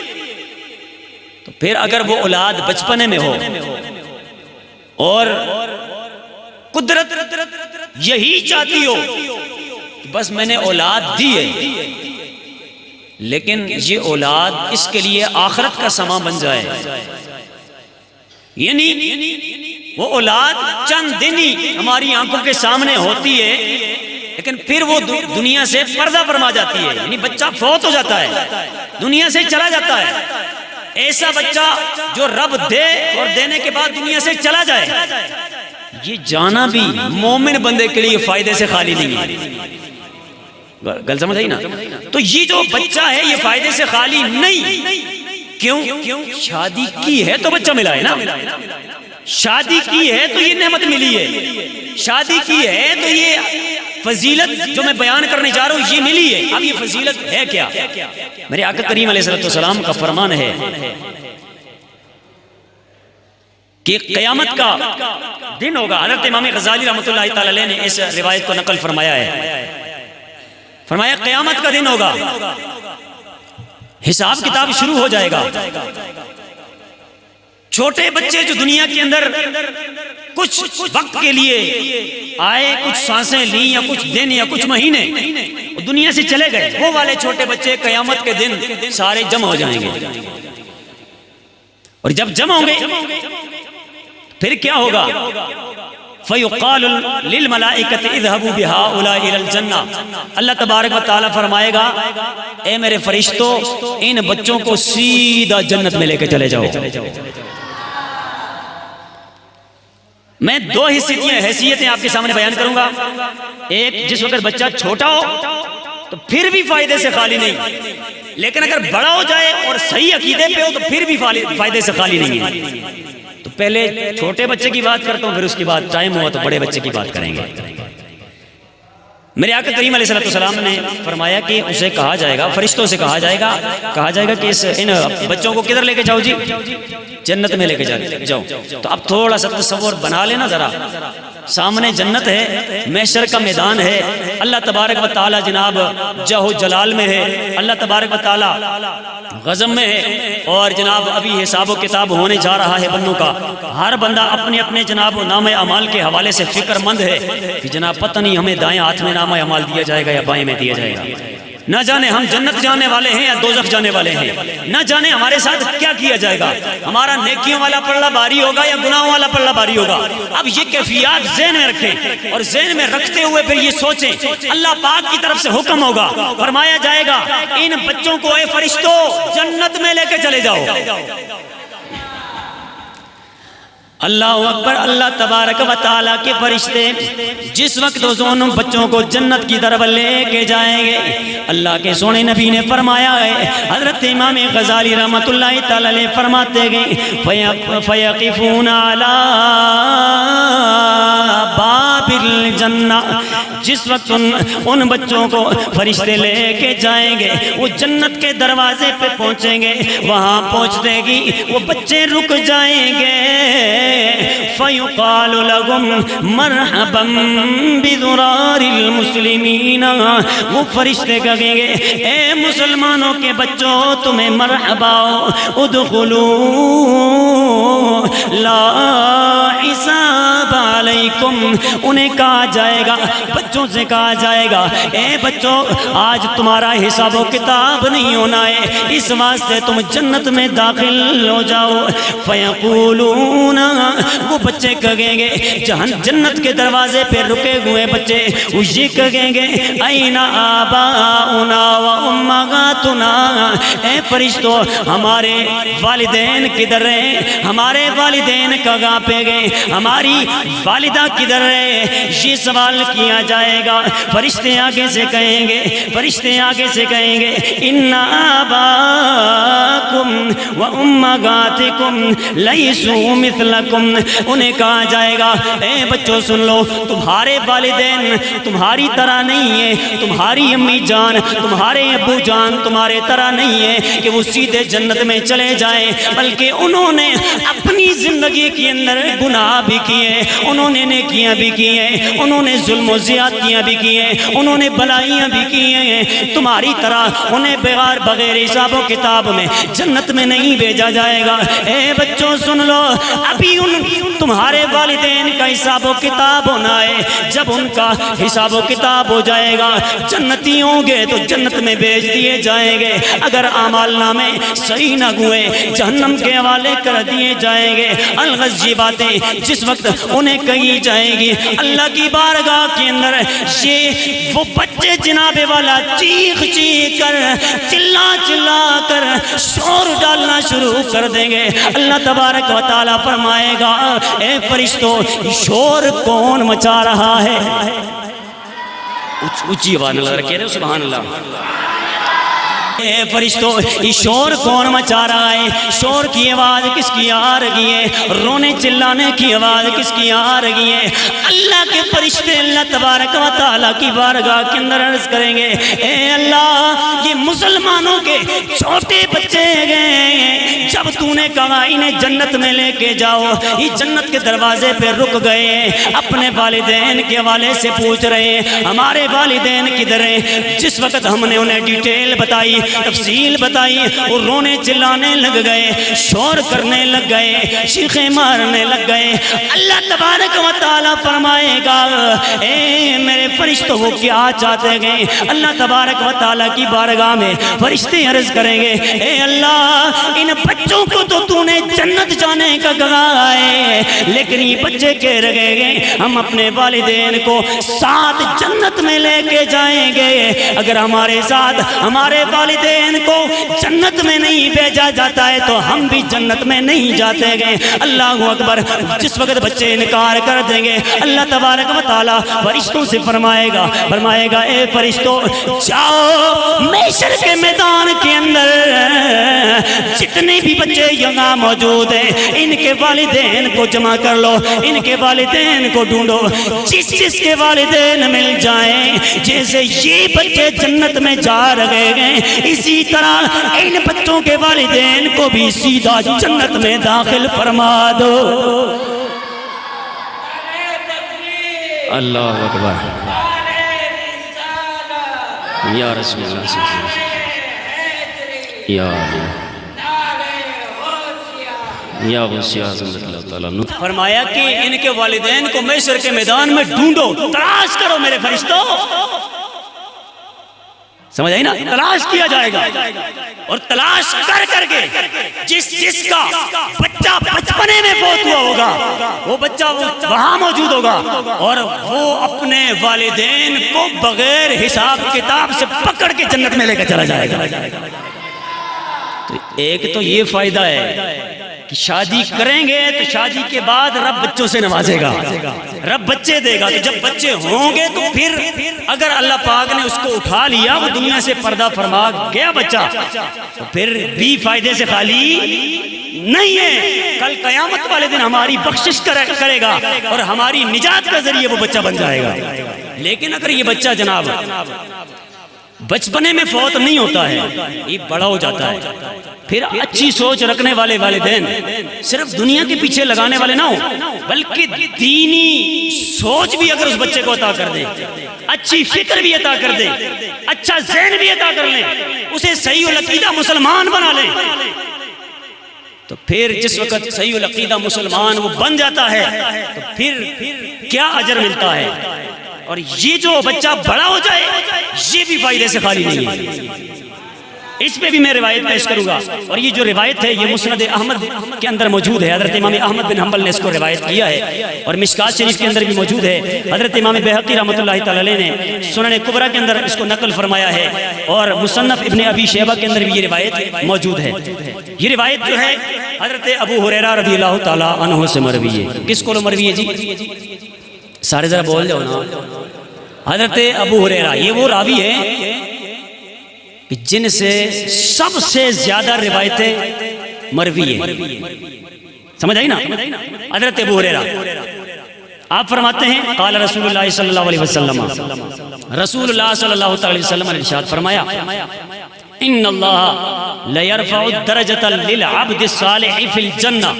تو پھر اگر وہ اولاد بچپنے میں ہو اور قدرت یہی چاہتی ہو کہ بس میں نے اولاد دی ہے، لیکن یہ اولاد اس کے لیے آخرت کا سامان بن جائے، یعنی وہ اولاد چند دن ہی ہماری آنکھوں کے سامنے ہوتی ہے لیکن پھر وہ دنیا سے پردہ فرما جاتی ہے، یعنی بچہ فوت ہو جاتا ہے، دنیا سے چلا جاتا ہے۔ ایسا بچہ جو رب دے اور دینے کے بعد دنیا سے چلا جائے، یہ جانا بھی مومن بندے کے لیے فائدے سے خالی نہیں ہے۔ گل سمجھ آئی نا؟ تو یہ جو بچہ ہے یہ فائدے سے خالی نہیں، کیوں؟ شادی کی ہے تو بچہ ملا ہے نا، شادی کی ہے تو یہ نعمت ملی ہے، شادی کی ہے تو یہ فضیلت جو میں بیان کرنے جا رہا ہوں یہ ملی ہے۔ اب یہ فضیلت ہے کیا؟ میرے آقا کریم علیہ السلام کا فرمان ہے کہ قیامت کا دن ہوگا۔ حضرت امام غزالی رحمۃ اللہ تعالی علیہ نے اس روایت کو نقل فرمایا ہے، فرمایا قیامت کا دن ہوگا، حساب کتاب شروع ہو جائے گا، چھوٹے بچے جو دنیا کے اندر کچھ وقت کے لیے آئے، کچھ سانسیں لیں یا کچھ دن یا کچھ مہینے دنیا سے چلے گئے، وہ والے چھوٹے بچے قیامت کے دن سارے جمع ہو جائیں گے، اور جب جمع ہوں گے پھر کیا ہوگا؟ فَيُقَالُ لِلْمَلَائِكَةِ اذْهَبُوا بِهَؤُلَاءِ إِلَى الْجَنَّةِ، اللہ تبارک و تعالیٰ فرمائے گا اے میرے فرشتوں ان بچوں کو سیدھا جنت میں لے کے چلے جاؤ۔ میں 2 حیثیتیں آپ کے سامنے بیان کروں گا۔ ایک، جس وقت بچہ چھوٹا ہو تو پھر بھی فائدے سے خالی نہیں، لیکن اگر بڑا ہو جائے اور صحیح عقیدے پہ ہو تو پھر بھی فائدے سے خالی نہیں ہے. تو پہلے چھوٹے بچے کی بات کرتا ہوں، پھر اس کے بعد ٹائم ہوا تو بڑے بچے کی بات کریں گے. میرے آقا کریم علیہ السلام نے فرمایا کہ اسے کہا جائے گا، فرشتوں سے کہا جائے گا کہ ان بچوں کو کدھر لے کے جاؤ جی؟ جنت میں لے کے جاؤ. تو اب تھوڑا سا تصور بنا لینا ذرا، سامنے جنت ہے، محشر کا میدان ہے، اللہ تبارک و تعالی جناب جاہ و جلال میں ہے، اللہ تبارک و تعالی غضب میں ہے، اور جناب ابھی حساب و کتاب ہونے جا رہا ہے بندوں کا. ہر بندہ اپنے اپنے جناب نام اعمال کے حوالے سے فکر مند ہے کہ جناب پتہ نہیں ہمیں دائیں ہاتھ میں نام اعمال دیا جائے گا یا بائیں میں دیا جائے گا، نہ جانے ہم جنت جانے والے ہیں یا دوزخ جانے والے ہیں، نہ جانے ہمارے ساتھ کیا کیا جائے گا، ہمارا نیکیوں والا پلڑا باری ہوگا یا گناہوں والا پلڑا باری ہوگا. اب یہ کیفیات ذہن میں رکھیں، اور ذہن میں رکھتے ہوئے پھر یہ سوچیں. اللہ پاک کی طرف سے حکم ہوگا، فرمایا جائے گا ان بچوں کو اے فرشتوں جنت میں لے کے چلے جاؤ. اللہ اکبر. اللہ تبارک و تعالیٰ کے فرشتے جس وقت دونوں بچوں کو جنت کی طرف لے کے جائیں گے، اللہ کے سونے نبی نے فرمایا ہے، حضرت امام غزالی رحمۃ اللہ تعالی علیہ فرماتے گئے فَيَقِفُونَ عَلَىٰ بَابِ الْجَنَّةِ. جس وقت ان بچوں کو فرشتے لے کے جائیں گے، وہ جنت کے دروازے پہ پہنچیں گے. وہاں پہنچتے گی وہ بچے رک جائیں گے. فَيُقَالُ لَهُمْ مَرْحَبًا بِذُرَارِ الْمُسْلِمِينَ. وہ فرشتے کہیں گے اے مسلمانوں کے بچوں تمہیں مرحبا، ادخلوا لا حساب علیکم. انہیں کہا جائے گا، بچوں سے کہا جائے گا اے بچوں آج تمہارا حساب و کتاب نہیں ہونا ہے، اس واسطے تم جنت میں داخل ہو جاؤ. فیقولون، وہ بچے کہیں گے جنت کے دروازے پہ رکے ہوئے بچے یہ کہیں گے این آباؤنا و امہاتنا. اے فرشتوں ہمارے والدین کدھر ہیں؟ ہمارے والدین کہاں پہ گئے؟ ہماری والدہ کدھر ہے؟ یہ سوال کیا جائے گا. فرشتے آگے سے کہیں گے، فرشتے آگے سے کہیں گے ان آباکم و امہاتکم لیسوا مثلکم. انہیں کہا جائے گا اے بچوں سن لو، تمہارے والدین تمہاری طرح نہیں ہے، تمہاری امی جان تمہارے ابو جان تمہارے طرح نہیں ہے کہ وہ سیدھے جنت میں چلے جائیں، بلکہ انہوں نے اپنی زندگی کے اندر گناہ بھی کیے، انہوں نے نیکیاں بھی کی ہیں، انہوں نے ظلم و زیادتیاں بھی کی ہیں، انہوں نے بلائیاں بھی کی ہیں. تمہاری طرح انہیں بغیر حساب و کتاب میں جنت میں نہیں بھیجا جائے گا. اے بچوں سن لو، ابھی تمہارے والدین کا حساب و کتاب ہونا ہے. جب ان کا حساب و کتاب ہو جائے گا جنتی ہوں گے تو جنت میں بھیج دیے جائیں گے. اگر اعمال نامے صحیح نہ ہوئے جہنم کے حوالے کر دیے جائیں گے. الغز یہ باتیں جس وقت انہیں کہی جائیں گی اللہ کی بارگاہ کے اندر، یہ وہ بچے جناب والا چیخ چیخ کر چلا چلا کر شور ڈالنا شروع کر دیں گے. اللہ تبارک و تعالیٰ فرمائے گا اے فرشتوں شور کون مچا رہا ہے؟ اونچی آواز نہ کہہ رہے سبحان اللہ. اے فرشتوں یہ شور کون مچا رہا ہے؟ شور کی آواز کس کی آ رہی ہے؟ رونے چلانے کی آواز کس کی آ رہی ہے؟ اللہ کے فرشتے اللہ تبارک و تعالیٰ کی بارگاہ کے اندر عرض کریں گے اے اللہ یہ مسلمانوں کے چھوٹے بچے گئے، جب تو نے کہا انہیں جنت میں لے کے جاؤ، یہ جنت کے دروازے پہ رک گئے، اپنے والدین کے حوالے سے پوچھ رہے ہیں ہمارے والدین کدھر ہیں؟ جس وقت ہم نے انہیں ڈیٹیل بتائی، تفصیل بتائی، وہ رونے چلانے لگ گئے، شور کرنے لگ گئے، چیخیں مارنے لگ گئے. اللہ تبارک و تعالیٰ فرمائے گا اے میرے فرشتوں وہ کیا چاہتے گئے؟ اللہ تبارک و تعالیٰ کی بارگاہ میں فرشتے عرض کریں گے اے اللہ ان بچوں کو تو نے جنت جانے کا کہا ہے، لیکن یہ بچے کہہ رہے ہیں ہم اپنے والدین کو ساتھ جنت میں لے کے جائیں گے۔ اگر ہمارے ساتھ ہمارے والدین کو جنت میں نہیں بھیجا جاتا ہے تو ہم بھی جنت میں نہیں جاتے گے۔ اللہ اکبر۔ جس وقت بچے انکار کر دیں گے اللہ تبارک و تعالیٰ فرشتوں سے فرمائے گا اے فرشتوں جاؤ محشر کے میدان کے اندر جتنے بھی بچے یہاں موجود ہیں ان کے والدین کو جمع کر لو، ان کے والدین کو ڈھونڈو، جس کے والدین مل جائیں جیسے یہ بچے جنت میں جا رہے ہیں اسی طرح ان بچوں کے والدین کو بھی سیدھا جنت میں داخل فرما دو۔ اللہ اکبر۔ یا رسول اللہ صلی اللہ علیہ وسلم، یا غوث اعظم اللہ تعالیٰ نے فرمایا کہ ان کے والدین کو محشر کے میدان میں ڈھونڈو، تلاش کرو میرے فرشتوں۔ سمجھ آئی نا؟ تلاش کیا جائے گا اور تلاش کر کے جس کا بچہ بچپنے میں فوت ہوا ہوگا وہ بچہ وہاں موجود ہوگا اور وہ اپنے والدین کو بغیر حساب کتاب سے پکڑ کے جنت میں لے کر چلا جائے گا۔ تو ایک تو یہ فائدہ ہے کہ شادی کریں گے تو شادی کے بعد رب بچوں سے نوازے گا، رب بچے دے گا، تو جب بچے ہوں گے تو پھر اگر اللہ پاک نے اس کو اٹھا لیا وہ دنیا سے پردہ فرما گیا بچہ تو پھر بھی فائدے سے خالی نہیں ہے۔ کل قیامت والے دن ہماری بخشش کرے گا اور ہماری نجات کا ذریعہ وہ بچہ بن جائے گا۔ لیکن اگر یہ بچہ جناب بچپنے میں فوت نہیں ہوتا ہے، یہ بڑا ہو جاتا ہے، پھر اچھی سوچ رکھنے والے والدین صرف دنیا کے پیچھے لگانے والے نہ ہو بلکہ دینی سوچ بھی اگر اس بچے کو عطا کر دیں، اچھی فکر بھی عطا کر دیں، اچھا ذہن بھی عطا کر لیں، اسے صحیح العقیدہ مسلمان بنا لیں، تو پھر جس وقت صحیح العقیدہ مسلمان وہ بن جاتا ہے تو پھر کیا اجر ملتا ہے۔ اور یہ جو بچہ بڑا ہو جائے یہ بھی فائدے سے خالی نہیں ہے۔ اس پہ بھی میں روایت پیش کروں گا اور یہ جو روایت ہے یہ مسند احمد کے اندر موجود ہے، حضرت امام احمد بن حنبل نے اس کو روایت کیا ہے اور مشکات شریف کے اندر بھی موجود ہے، حضرت امام بہقی رحمۃ اللہ تعالی علیہ نے سنن کبریٰ کے اندر اس کو نقل فرمایا ہے اور مصنف ابن ابی شیبہ کے اندر بھی یہ روایت موجود ہے۔ یہ روایت جو ہے حضرت ابو ہریرہ رضی اللہ تعالی عنہ سے مروی ہے۔ کس کو مروی ہے جی؟ سارے ذرا بول جاؤ نا۔ حضرت ابو ہریرہ یہ وہ راوی ہے جن سے سب سے زیادہ روایتیں مروی ہیں، سمجھ آئی نا؟ حضرت ابو ہریرہ آپ فرماتے ہیں قال رسول اللہ صلی اللہ علیہ وسلم، رسول اللہ صلی اللہ علیہ وسلم نے ارشاد فرمایا ان اللہ لیرفع الدرجۃ للعبد الصالح فی الجنہ۔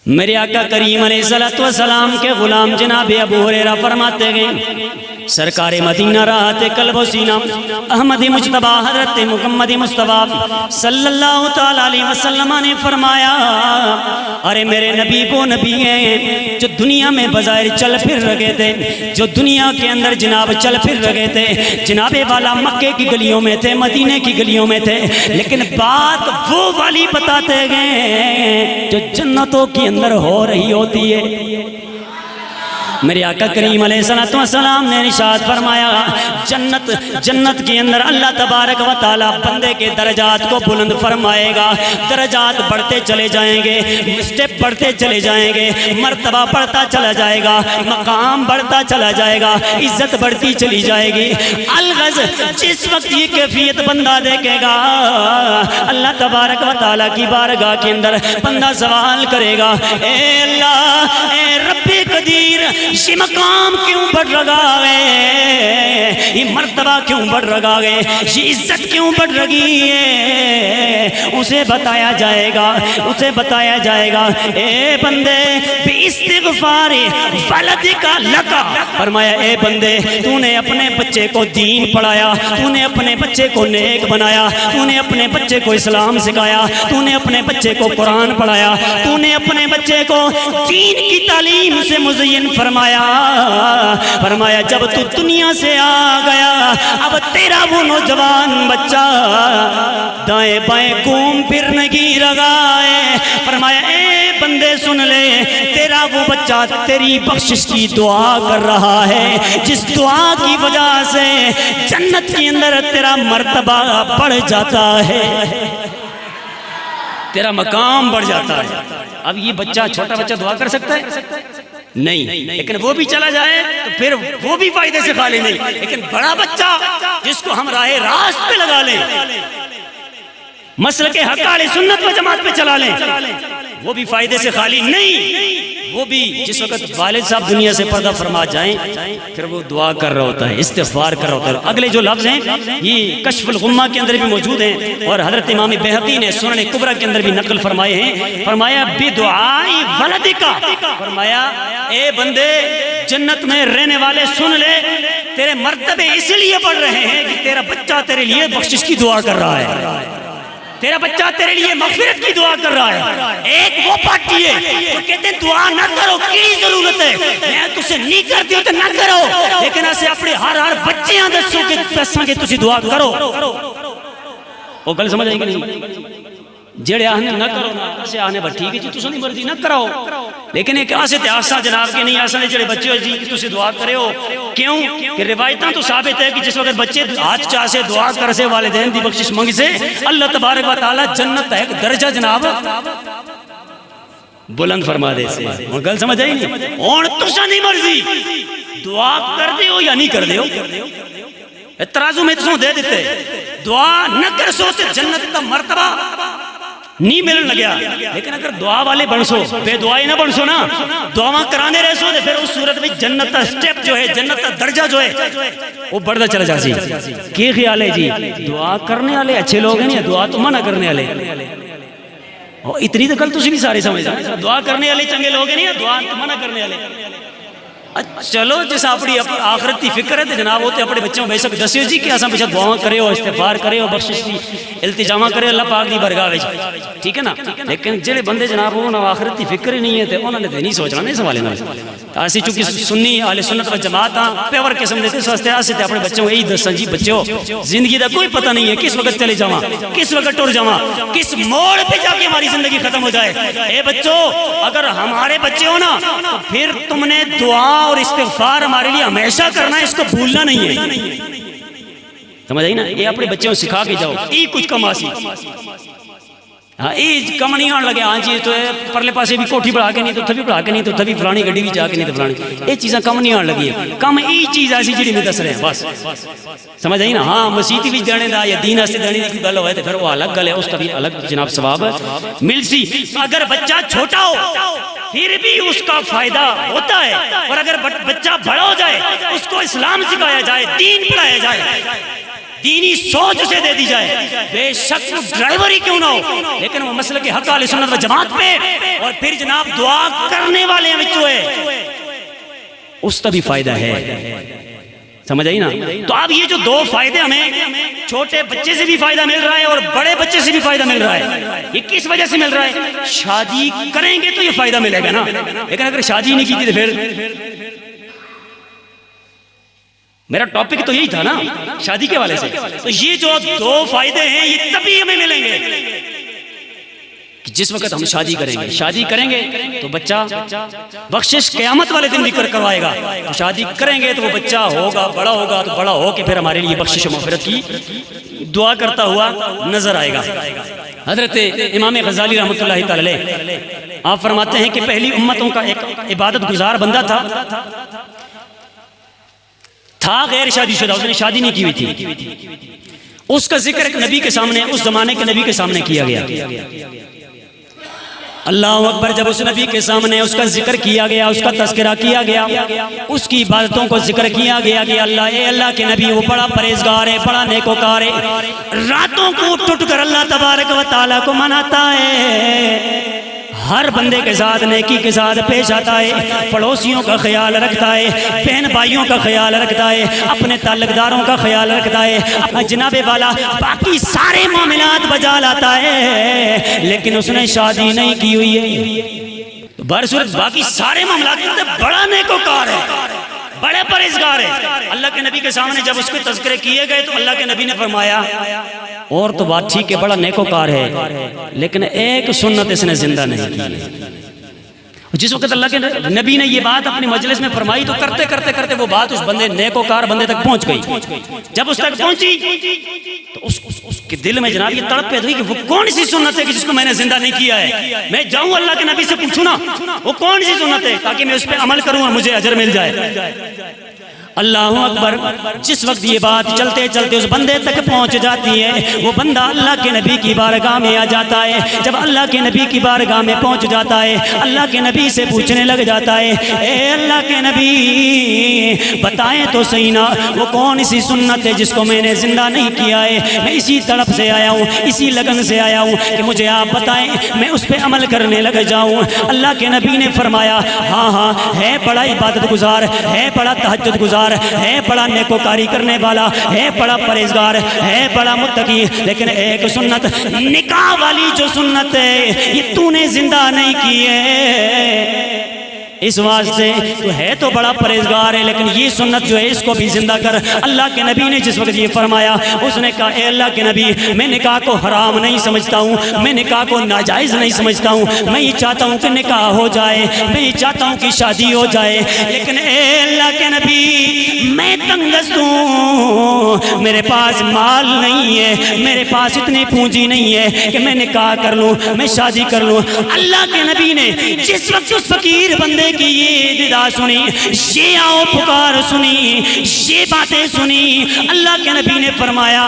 میرے آقا کریم علیہ السلام کے غلام جناب ابو ہریرہ فرماتے گئے سرکار مدینہ راحت قلب و سینہ احمد مجتبی حضرت محمد مصطفیٰ صلی اللہ تعالی علیہ وسلم نے فرمایا ارے میرے نبی وہ نبی ہیں جو دنیا میں بظاہر چل پھر رہے تھے، جو دنیا کے اندر جناب چل پھر رہے تھے، جناب والا مکے کی گلیوں میں تھے، مدینے کی گلیوں میں تھے، لیکن بات وہ والی بتاتے گئے جو جنتوں کی اندر ہو رہی ہوتی ہے۔ میرے آقا کریم علیہ السلام نے ارشاد فرمایا جنت کے اندر اللہ تبارک و تعالی بندے کے درجات کو بلند فرمائے گا، درجات بڑھتے چلے جائیں گے، سٹیپ بڑھتے چلے جائیں گے، مرتبہ بڑھتا چلا جائے گا، مقام بڑھتا چلا جائے گا، عزت بڑھتی چلی جائے گی۔ الغرض جس وقت یہ کیفیت بندہ دیکھے گا اللہ تبارک و تعالی کی بارگاہ کے اندر بندہ سوال کرے گا اے اللہ اے رب قدیر یہ مقام کیوں بڑھ رہا ہے، یہ مرتبہ کیوں بڑھ رہا ہے، یہ عزت کیوں بڑھ رہی ہے؟ اسے بتایا جائے گا، اسے بتایا جائے گا اے بندے باستغفار ولدک لکا، فرمایا اے بندے تو نے اپنے بچے کو دین پڑھایا، تو نے اپنے بچے کو نیک بنایا، تو نے اپنے بچے کو اسلام سکھایا، تو نے اپنے بچے کو قرآن پڑھایا، تو نے اپنے بچے کو دین کی تعلیم سے مزین فرمایا جب تو دنیا سے آ گیا اب تیرا وہ نوجوان بچہ دائیں بائیں گھوم پھرنے کی لگائے. فرمایا اے بندے سن لے, تیرا وہ بچہ تیری بخشش کی دعا کر رہا ہے, جس دعا کی وجہ سے جنت کے اندر تیرا مرتبہ بڑھ جاتا ہے, تیرا مقام بڑھ جاتا ہے. اب یہ بچہ, چھوٹا بچہ دعا کر سکتا ہے؟ نہیں, لیکن وہ بھی چلا جائے تو پھر وہ بھی فائدے سے خالی نہیں. لیکن بڑا بچہ جس کو ہم راہ راست پہ لگا لیں, مسلک حق اہل سنت و جماعت پہ چلا لیں, وہ بھی فائدے سے خالی نہیں. وہ بھی جس وقت والد صاحب دنیا سے پردہ فرما جائیں پھر وہ دعا کر رہا ہوتا ہے, استغفار کر رہا ہوتا ہے. اگلے جو لفظ ہیں یہ کشف الغمہ کے اندر بھی موجود ہیں اور حضرت امام بہقی نے سنن کبریٰ کے اندر بھی نقل فرمائے ہیں. فرمایا بدعاء ولدک, فرمایا اے بندے جنت میں رہنے والے سن لے, تیرے مرتبے اس لیے بڑھ رہے ہیں کہ تیرا بچہ تیرے لیے بخشش کی دعا کر رہا ہے, تیرا بچہ تیرے لیے مغفرت کی دعا کر رہا ہے. ایک وہ پارٹی ہے تو کہتے ہیں دعا نہ کرو, کی ضرورت ہے, میں تجھے نہیں کرتی ہوں تو نہ کرو, لیکن ایسے اپنے ہر بچے دسو کہ دساں کہ تسی دعا کرو. وہ گل سمجھ آئی کہ نہیں؟ جڑے آنے نہ کرو نا اسے آنے بس ٹھیک ہے جی تساں دی مرضی نہ کراؤ, لیکن ایک ایسے تے آسا جناب کے نہیں آسا نے جڑے بچے ہو جی کہ تسی دعا کرے ہو. کیوں کہ روایتاں تو ثابت ہے کہ جس وقت بچے ہاتھ چاہ سے دعا کر سے والدین دی بخشش منگ سے اللہ تبارک و تعالی جنت ایک درجہ جناب بلند فرما دے سے. اور گل سمجھ آئی نہیں؟ اور تساں دی مرضی دعا کر دے ہو یا نہیں کر دے ہو, ترازو میں تسوں دے دیتے. دعا نہ کر سو تے جنت کا مرتبہ نہیں ملن لگیا, لیکن اگر دعا والے بن سو, بے دعائی نہ بن سو نا, دعا کرانے رہ سو, پھر اس صورت میں جنت کا سٹیپ جو ہے, جنت کا درجہ جو ہے وہ بڑھتا چلا جاسی. کی خیال ہے جی؟ دعا کرنے والے اچھے لوگ ہیں, دعا تو منع کرنے والے. اتنی تو گل تسی بھی سارے سمجھ جائیں, دعا کرنے والے چنگے لوگ ہیں, دعا تو منع کرنے والے. چلو جس اپنی آخرت کی فکر ہے تو جناب وہ اپنے بچوں بے شک دسیو جی کہ اساں پیچھے دعا کرے ہو, استغفار کرے ہو, بخشش کی التجامہ کرے اللہ پاک دی بارگاہ وچ, ٹھیک ہے نا. لیکن جڑے بندے جناب وہ آخرت کی فکر ہی نہیں ہے تے انہاں نے تے نہیں سوچنا نہیں سوالے نال. اسی چونکہ سنی اہل سنت و جماعت ہاں پیور قسم دے اس واسطے اسے تے اپنے بچوں کو یہی دساں جی بچو زندگی دا کوئی پتہ نہیں ہے کس وقت چلے جاواں, کس وقت ٹر جاواں, کس موڑ پہ جا کے ہماری زندگی ختم ہو جائے. اے بچو اگر ہمارے بچے ہو نا تو پھر تم نے دعا اور استغفار ہمارے لیے ہمیشہ کرنا ہے, اس کو بھولنا نہیں ہے. سمجھ آئی نا؟ یہ اپنے بچوں کو سکھا کے جاؤ. ای کچھ کم آسی, ہاں ای کم نہیں آن لگے, ہاں جی تو پرلے پاسے بھی کوٹھی بڑھا کے نہیں تو تھبی بڑھا کے نہیں تو تھبی فلانی گڈی بھی جا کے نہیں تو فلانی, یہ چیزاں کم نہیں آن لگی. کم ای چیز ایسی جڑی میں دس رہے ہیں بس. سمجھ آئی نا؟ ہاں مسیتی بھی دینے دا یا دین واسطے دینے کی گل ہوئے تو پھر وہ الگ گل ہے, اس کا بھی الگ جناب ثواب مل سی. اگر بچہ چھوٹا ہو پھر بھی اس کا فائدہ ہوتا ہے, اور اگر بچہ بڑا ہو جائے اس کو اسلام سکھایا جائے, دین پڑھایا جائے, دینی سوچ اسے دے دی جائے, بے شک وہ ڈرائیور ہی کیوں نہ ہو, لیکن وہ مسلک حق اہل سنت و جماعت پہ اور پھر جناب دعا کرنے والے ہیں بچوں ہے, اس کا بھی فائدہ ہے. سمجھ آئی نا؟ تو اب یہ جو دو فائدے ہمیں چھوٹے بچے سے بھی فائدہ مل رہا ہے اور بڑے بچے سے بھی فائدہ مل رہا ہے, یہ کس وجہ سے مل رہا ہے؟ شادی کریں گے تو یہ فائدہ ملے گا نا, لیکن اگر شادی نہیں کی تھی تو پھر میرا ٹاپک تو یہی تھا نا شادی کے حوالے سے. تو یہ جو دو فائدے ہیں یہ تبھی ہمیں ملیں گے جس وقت ہم شادی کریں گے تو بچہ بخشش قیامت والے دن ذکر کروائے گا. تو شادی کریں گے تو وہ بچہ ہوگا, بڑا ہوگا تو بڑا ہو کے پھر ہمارے لیے بخشش و مغفرت کی دعا کرتا ہوا نظر آئے گا. حضرت امام غزالی رحمۃ اللہ تعالی علیہ آپ فرماتے ہیں کہ پہلی امتوں کا ایک عبادت گزار بندہ تھا غیر شادی شدہ, اس نے شادی نہیں کی ہوئی تھی. اس کا ذکر ایک نبی کے سامنے, اس زمانے کے نبی کے سامنے کیا گیا. اللہ اکبر. جب اس نبی کے سامنے اس کا ذکر کیا گیا, اس کا تذکرہ کیا گیا, اس کی عبادتوں کو ذکر کیا گیا کہ اللہ کے نبی وہ بڑا پرہیزگار ہے, بڑا نیکوکار ہے, راتوں کو اٹھ کر اللہ تبارک و تعالیٰ کو مناتا ہے, ہر بندے کے ساتھ نیکی کے ساتھ پیش آتا ہے, پڑوسیوں کا خیال رکھتا ہے, بہن بھائیوں کا خیال رکھتا ہے, اپنے تعلق داروں کا خیال رکھتا ہے, جناب والا باقی سارے معاملات بجا لاتا ہے, لیکن اس نے شادی نہیں کی ہوئی ہے. تو برصورت باقی سارے معاملات کے اندر بڑا نیکوکار ہے، بڑے پرہیزگار ہے۔ اللہ کے نبی کے سامنے جب اس کے تذکرے کیے گئے تو اللہ کے نبی نے فرمایا اور تو بات ٹھیک ہے، بڑا نیکوکار ہے، لیکن ایک سنت اس نے زندہ نہیں کی۔ جس وقت اللہ کے نبی نے یہ بات اپنی مجلس میں فرمائی تو کرتے کرتے کرتے وہ بات اس بندے نیکوکار بندے تک پہنچ گئی۔ جب اس تک پہنچی تو اس کے دل میں جناب یہ تڑپ پیدا ہوئی کہ وہ کون سی سنت ہے کہ جس کو میں نے زندہ نہیں کیا ہے، میں جاؤں اللہ کے نبی سے پوچھوں نا وہ کون سی سنت ہے تاکہ میں اس پہ عمل کروں اور مجھے اجر مل جائے۔ اللہ اکبر، جس وقت یہ بات چلتے چلتے اس بندے تک پہنچ جاتی ہے، وہ بندہ اللہ کے نبی کی بارگاہ میں آ جاتا ہے۔ جب اللہ کے نبی کی بارگاہ میں پہنچ جاتا ہے، اللہ کے نبی سے پوچھنے لگ جاتا ہے، اے اللہ کے نبی بتائیں تو صحیح نا وہ کون سی سنت ہے جس کو میں نے زندہ نہیں کیا ہے، میں اسی طرف سے آیا ہوں، اسی لگن سے آیا ہوں کہ مجھے آپ بتائیں میں اس پہ عمل کرنے لگ جاؤں۔ اللہ کے نبی نے فرمایا ہاں ہاں ہے بڑا عبادت گزار، ہے بڑا تہجد گزار، ہے بڑا نیکوکاری کرنے والا، ہے بڑا پرہیزگار، ہے بڑا متقی، لیکن ایک سنت نکاح والی جو سنت ہے یہ تو نے زندہ نہیں کی ہے۔ اس واسطے تو ہے تو بڑا پرہیزگار ہے لیکن یہ سنت جو ہے اس کو بھی زندہ کر۔ اللہ کے نبی نے جس وقت یہ فرمایا اس نے کہا اے اللہ کے نبی میں نکاح کو حرام نہیں سمجھتا ہوں، میں نکاح کو ناجائز نہیں سمجھتا ہوں، میں یہ چاہتا ہوں کہ نکاح ہو جائے، میں یہ چاہتا ہوں کہ شادی ہو جائے، لیکن اے اللہ کے نبی میں تنگ دست ہوں، میرے پاس مال نہیں ہے، میرے پاس اتنی پونجی نہیں ہے کہ میں نکاح کر لوں، میں شادی کر لوں۔ اللہ کے نبی نے جس وقت اس فقیر بندے کی یہ ندا سنی، یہ آؤ پکار سنی، یہ باتیں سنی، اللہ کے نبی نے فرمایا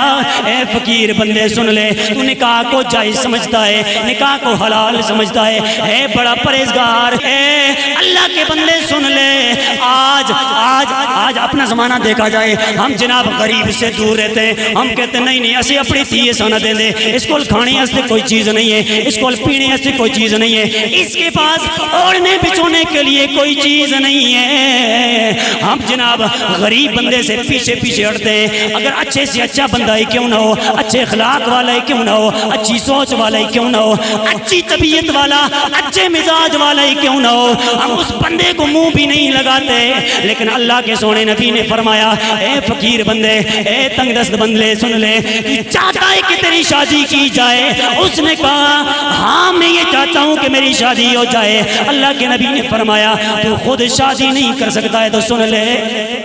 اے فقیر بندے سن لے، تو نکاح کو جائز سمجھتا ہے، نکاح کو حلال سمجھتا ہے بڑا پرہیزگار ہے، اللہ کے بندے سن لے۔ آج آج آج اپنا زمانہ دیکھا جائے، ہم جناب غریب سے دور رہتے ہیں، ہم کہتے ہیں نہیں نہیں اسی اپنی تیے سانا دے دے، اس کو کھانے سے کوئی چیز نہیں ہے، اس کو پینے سے کوئی چیز نہیں ہے، اس کے پاس اوڑھنے بچھونے کے لیے کوئی چیز نہیں ہے، ہم جناب غریب بندے سے پیچھے پیچھے ہٹتے ہیں۔ اگر اچھے سے اچھا بندہ ہی کیوں نہ ہو، اچھے اخلاق والا ہی کیوں نہ ہو، اچھی سوچ والا ہی کیوں نہ ہو، اچھی طبیعت والا، اچھے مزاج والا ہی کیوں نہ ہو، ہم اس بندے کو منہ بھی نہیں لگاتے۔ لیکن اللہ کے سونے نبی نے فرمایا اے فقیر بندے، اے تنگ دست بندے سن لے، تو چاہتا ہے کہ تیری شادی کی جائے؟ اس نے کہا ہاں میں یہ چاہتا ہوں کہ میری شادی ہو جائے۔ اللہ کے نبی نے فرمایا تو خود شادی نہیں کر سکتا ہے تو سن لے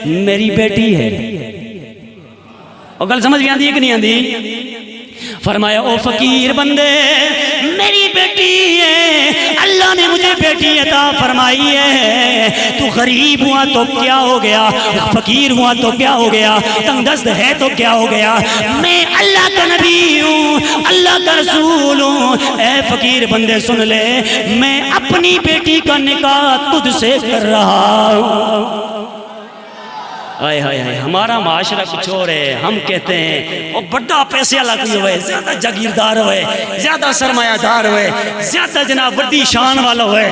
میری بیٹی ہے۔ اور گل سمجھ میں آندی ہے کہ نہیں آندی؟ فرمایا او فقیر بندے میری بیٹی ہے، اللہ نے مجھے بیٹی عطا فرمائی ہے، تو غریب ہوا تو کیا ہو گیا، فقیر ہوا تو کیا ہو گیا، تنگ دست ہے تو کیا ہو گیا، میں اللہ کا نبی ہوں، اللہ کا رسول ہوں۔ اے فقیر بندے سن لے، میں اپنی بیٹی کا نکاح تجھ سے کر رہا ہوں۔ آئے ہائے ہائے، ہمارا معاشرہ کچھ اور ہے، ہم کہتے ہیں وہ بڑا پیسے والا کوئی ہوئے، زیادہ جاگیردار ہوئے، زیادہ سرمایہ دار ہوئے، زیادہ جناب بڑی شان والا ہوئے،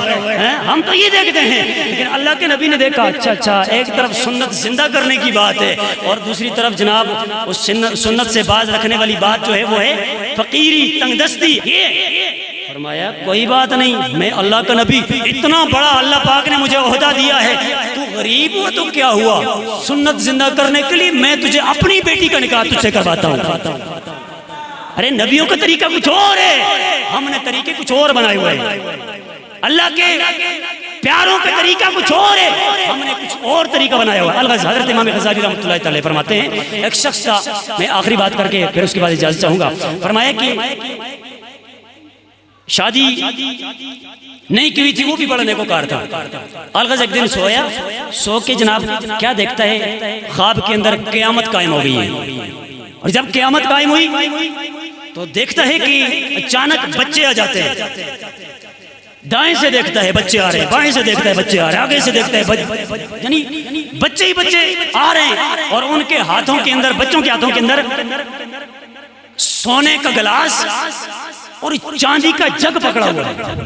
ہم تو یہ دیکھتے ہیں۔ لیکن اللہ کے نبی نے دیکھا اچھا ایک طرف سنت زندہ کرنے کی بات ہے اور دوسری طرف جناب اس سنت سے باز رکھنے والی بات جو ہے وہ ہے فقیری، تنگ دستی۔ فرمایا کوئی بات نہیں، میں اللہ کا نبی، اتنا بڑا اللہ پاک نے مجھے عہدہ دیا ہے، تو غریب ہوا تو کیا ہوا، سنت زندہ کرنے کے لیے میں تجھے اپنی بیٹی کا نکاح تجھ سے کرواتا ہوں۔ ارے نبیوں کا طریقہ کچھ اور ہے، ہم نے طریقے کچھ اور بنائے ہوئے ہیں، اللہ کے پیاروں کا طریقہ کچھ اور ہے، ہم نے کچھ اور طریقہ بنایا ہوا ہے۔ حضرت امام غزالی رحمۃ اللہ تعالی فرماتے ہیں، ایک شخص کا، میں آخری بات کر کے پھر اس کے بعد اجازت چاہوں گا، فرمایا کہ شادی نہیں کی ہوئی تھی، وہ بھی بڑا نیکوکار تھا۔ الغرض ایک دن سویا، سو کے جناب کیا دیکھتا ہے، خواب کے اندر قیامت قائم ہو گئی ہے، اور جب قیامت قائم ہوئی تو دیکھتا ہے کہ اچانک بچے آ جاتے ہیں، دائیں سے دیکھتا ہے بچے آ رہے ہیں، بائیں سے دیکھتا ہے بچے آ رہے ہیں، آگے سے دیکھتا ہے یعنی بچے ہی بچے آ رہے ہیں، اور ان کے ہاتھوں کے اندر، بچوں کے ہاتھوں کے اندر سونے کا گلاس اور چاندی کا جگ پکڑا ہوا ہے۔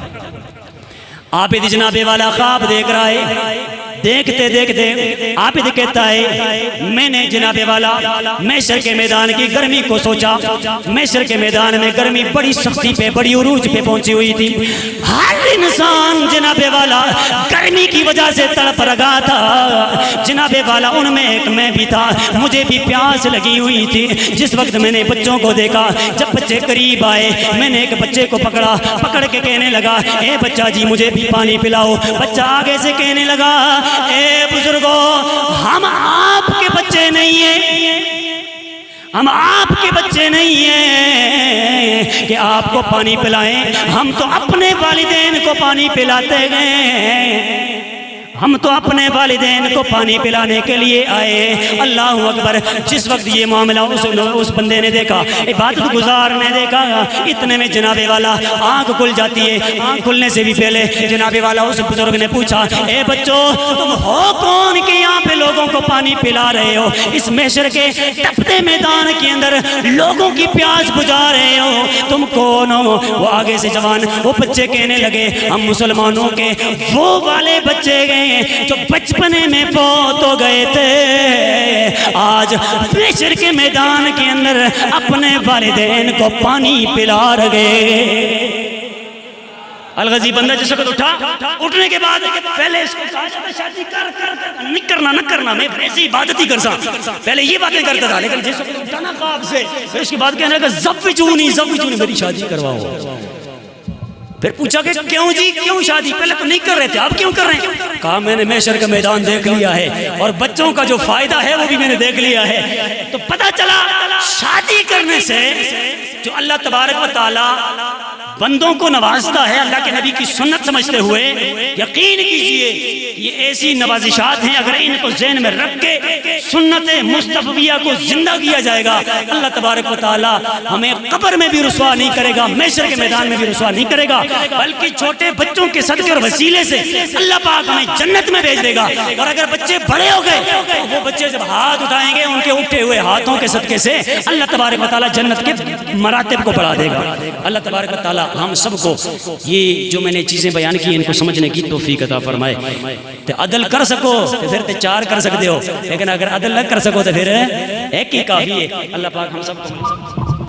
عابد جناب والا خواب دیکھ رہا ہے، دیکھتے دیکھتے عابد کہتا ہے میں نے جناب والا محشر کے میدان کی گرمی کو سوچا، محشر کے میدان میں گرمی بڑی سختی پہ، بڑی عروج پہ پہنچی ہوئی تھی، ہر انسان جناب والا گرمی کی وجہ سے تڑپ رہا تھا جناب والا، ان میں ایک میں بھی تھا، مجھے بھی پیاس لگی ہوئی تھی۔ جس وقت میں نے بچوں کو دیکھا، جب بچے قریب آئے میں نے ایک بچے کو پکڑ کے کہنے لگا اے بچہ جی مجھے بھی پانی پلاؤ۔ بچہ آگے سے کہنے لگا اے بزرگوں ہم آپ کے بچے نہیں ہیں، ہم آپ کے بچے نہیں ہیں کہ آپ کو پانی پلائیں، ہم تو اپنے والدین کو پانی پلاتے گئے، ہم تو اپنے والدین کو پانی پلانے کے لیے آئے۔ اللہ اکبر۔ جس وقت یہ معاملہ اس بندے نے دیکھا، عبادت گزار نے دیکھا، اتنے میں جناب والا آنکھ کھل جاتی ہے۔ آنکھ کھلنے سے بھی پہلے جناب والا اس بزرگ نے پوچھا اے بچوں تم ہو کون کہ یہاں پہ لوگوں کو پانی پلا رہے ہو؟ اس محشر کے تپتے میدان کے اندر لوگوں کی پیاس بجھا رہے ہو، تم کون ہو؟ وہ آگے سے جوان وہ بچے کہنے لگے ہم مسلمانوں کے وہ والے بچے گئے جو بچپنے میں فوت ہو گئے تھے، آج محشر کے میدان کے اندر اپنے والدین کو پانی پلا رہے۔ الغزی بندہ جس وقت اٹھا، اٹھنے کے بعد پہلے اس کو کہا شادی نہ کرنا میں ایسی عبادت ہی کرسا، پہلے یہ باتیں کرتا تھا، لیکن جس وقت اٹھا نا خواب سے پھر اس کے بعد کہنے لگا زوجونی میری شادی کرواؤ۔ پھر پوچھا کہ کیوں جی کیوں شادی؟ پہلے تو نہیں کر رہے تھے، اب کیوں کر رہے ہیں؟ کہا میں نے محشر کا میدان دیکھ لیا ہے اور بچوں کا جو فائدہ ہے وہ بھی میں نے دیکھ لیا ہے، تو پتہ چلا شادی کرنے سے جو اللہ تبارک و تعالی بندوں کو نوازتا ہے، اللہ کے نبی کی سنت سمجھتے ہوئے یقین کیجئے یہ ایسی نوازشات ہیں، اگر ان کو ذہن میں رکھ کے سنت مصطفیہ کو زندہ کیا جائے گا، اللہ تبارک و تعالی ہمیں قبر میں بھی رسوا نہیں کرے گا، محشر کے میدان میں بھی رسوا نہیں کرے گا، بلکہ چھوٹے بچوں کے صدقے اور وسیلے سے اللہ پاک ہمیں جنت میں بھیج دے گا۔ اور اگر بچے بڑے ہو گئے تو وہ بچے جب ہاتھ اٹھائیں گے ان کے اٹھے ہوئے ہاتھوں کے صدقے سے اللہ تبارک و تعالی جنت کے مراتب کو بڑھا دے گا۔ اللہ تبارک و تعالی ہم سب کو یہ جو میں نے چیزیں بیان کی ان کو سمجھنے کی توفیق عطا فرمائے۔ تو عدل کر سکو تو پھر تے چار کر سکتے ہو، لیکن اگر عدل نہ کر سکو تو پھر ایک ہی کافی ہے۔ اللہ پاک ہم سب کو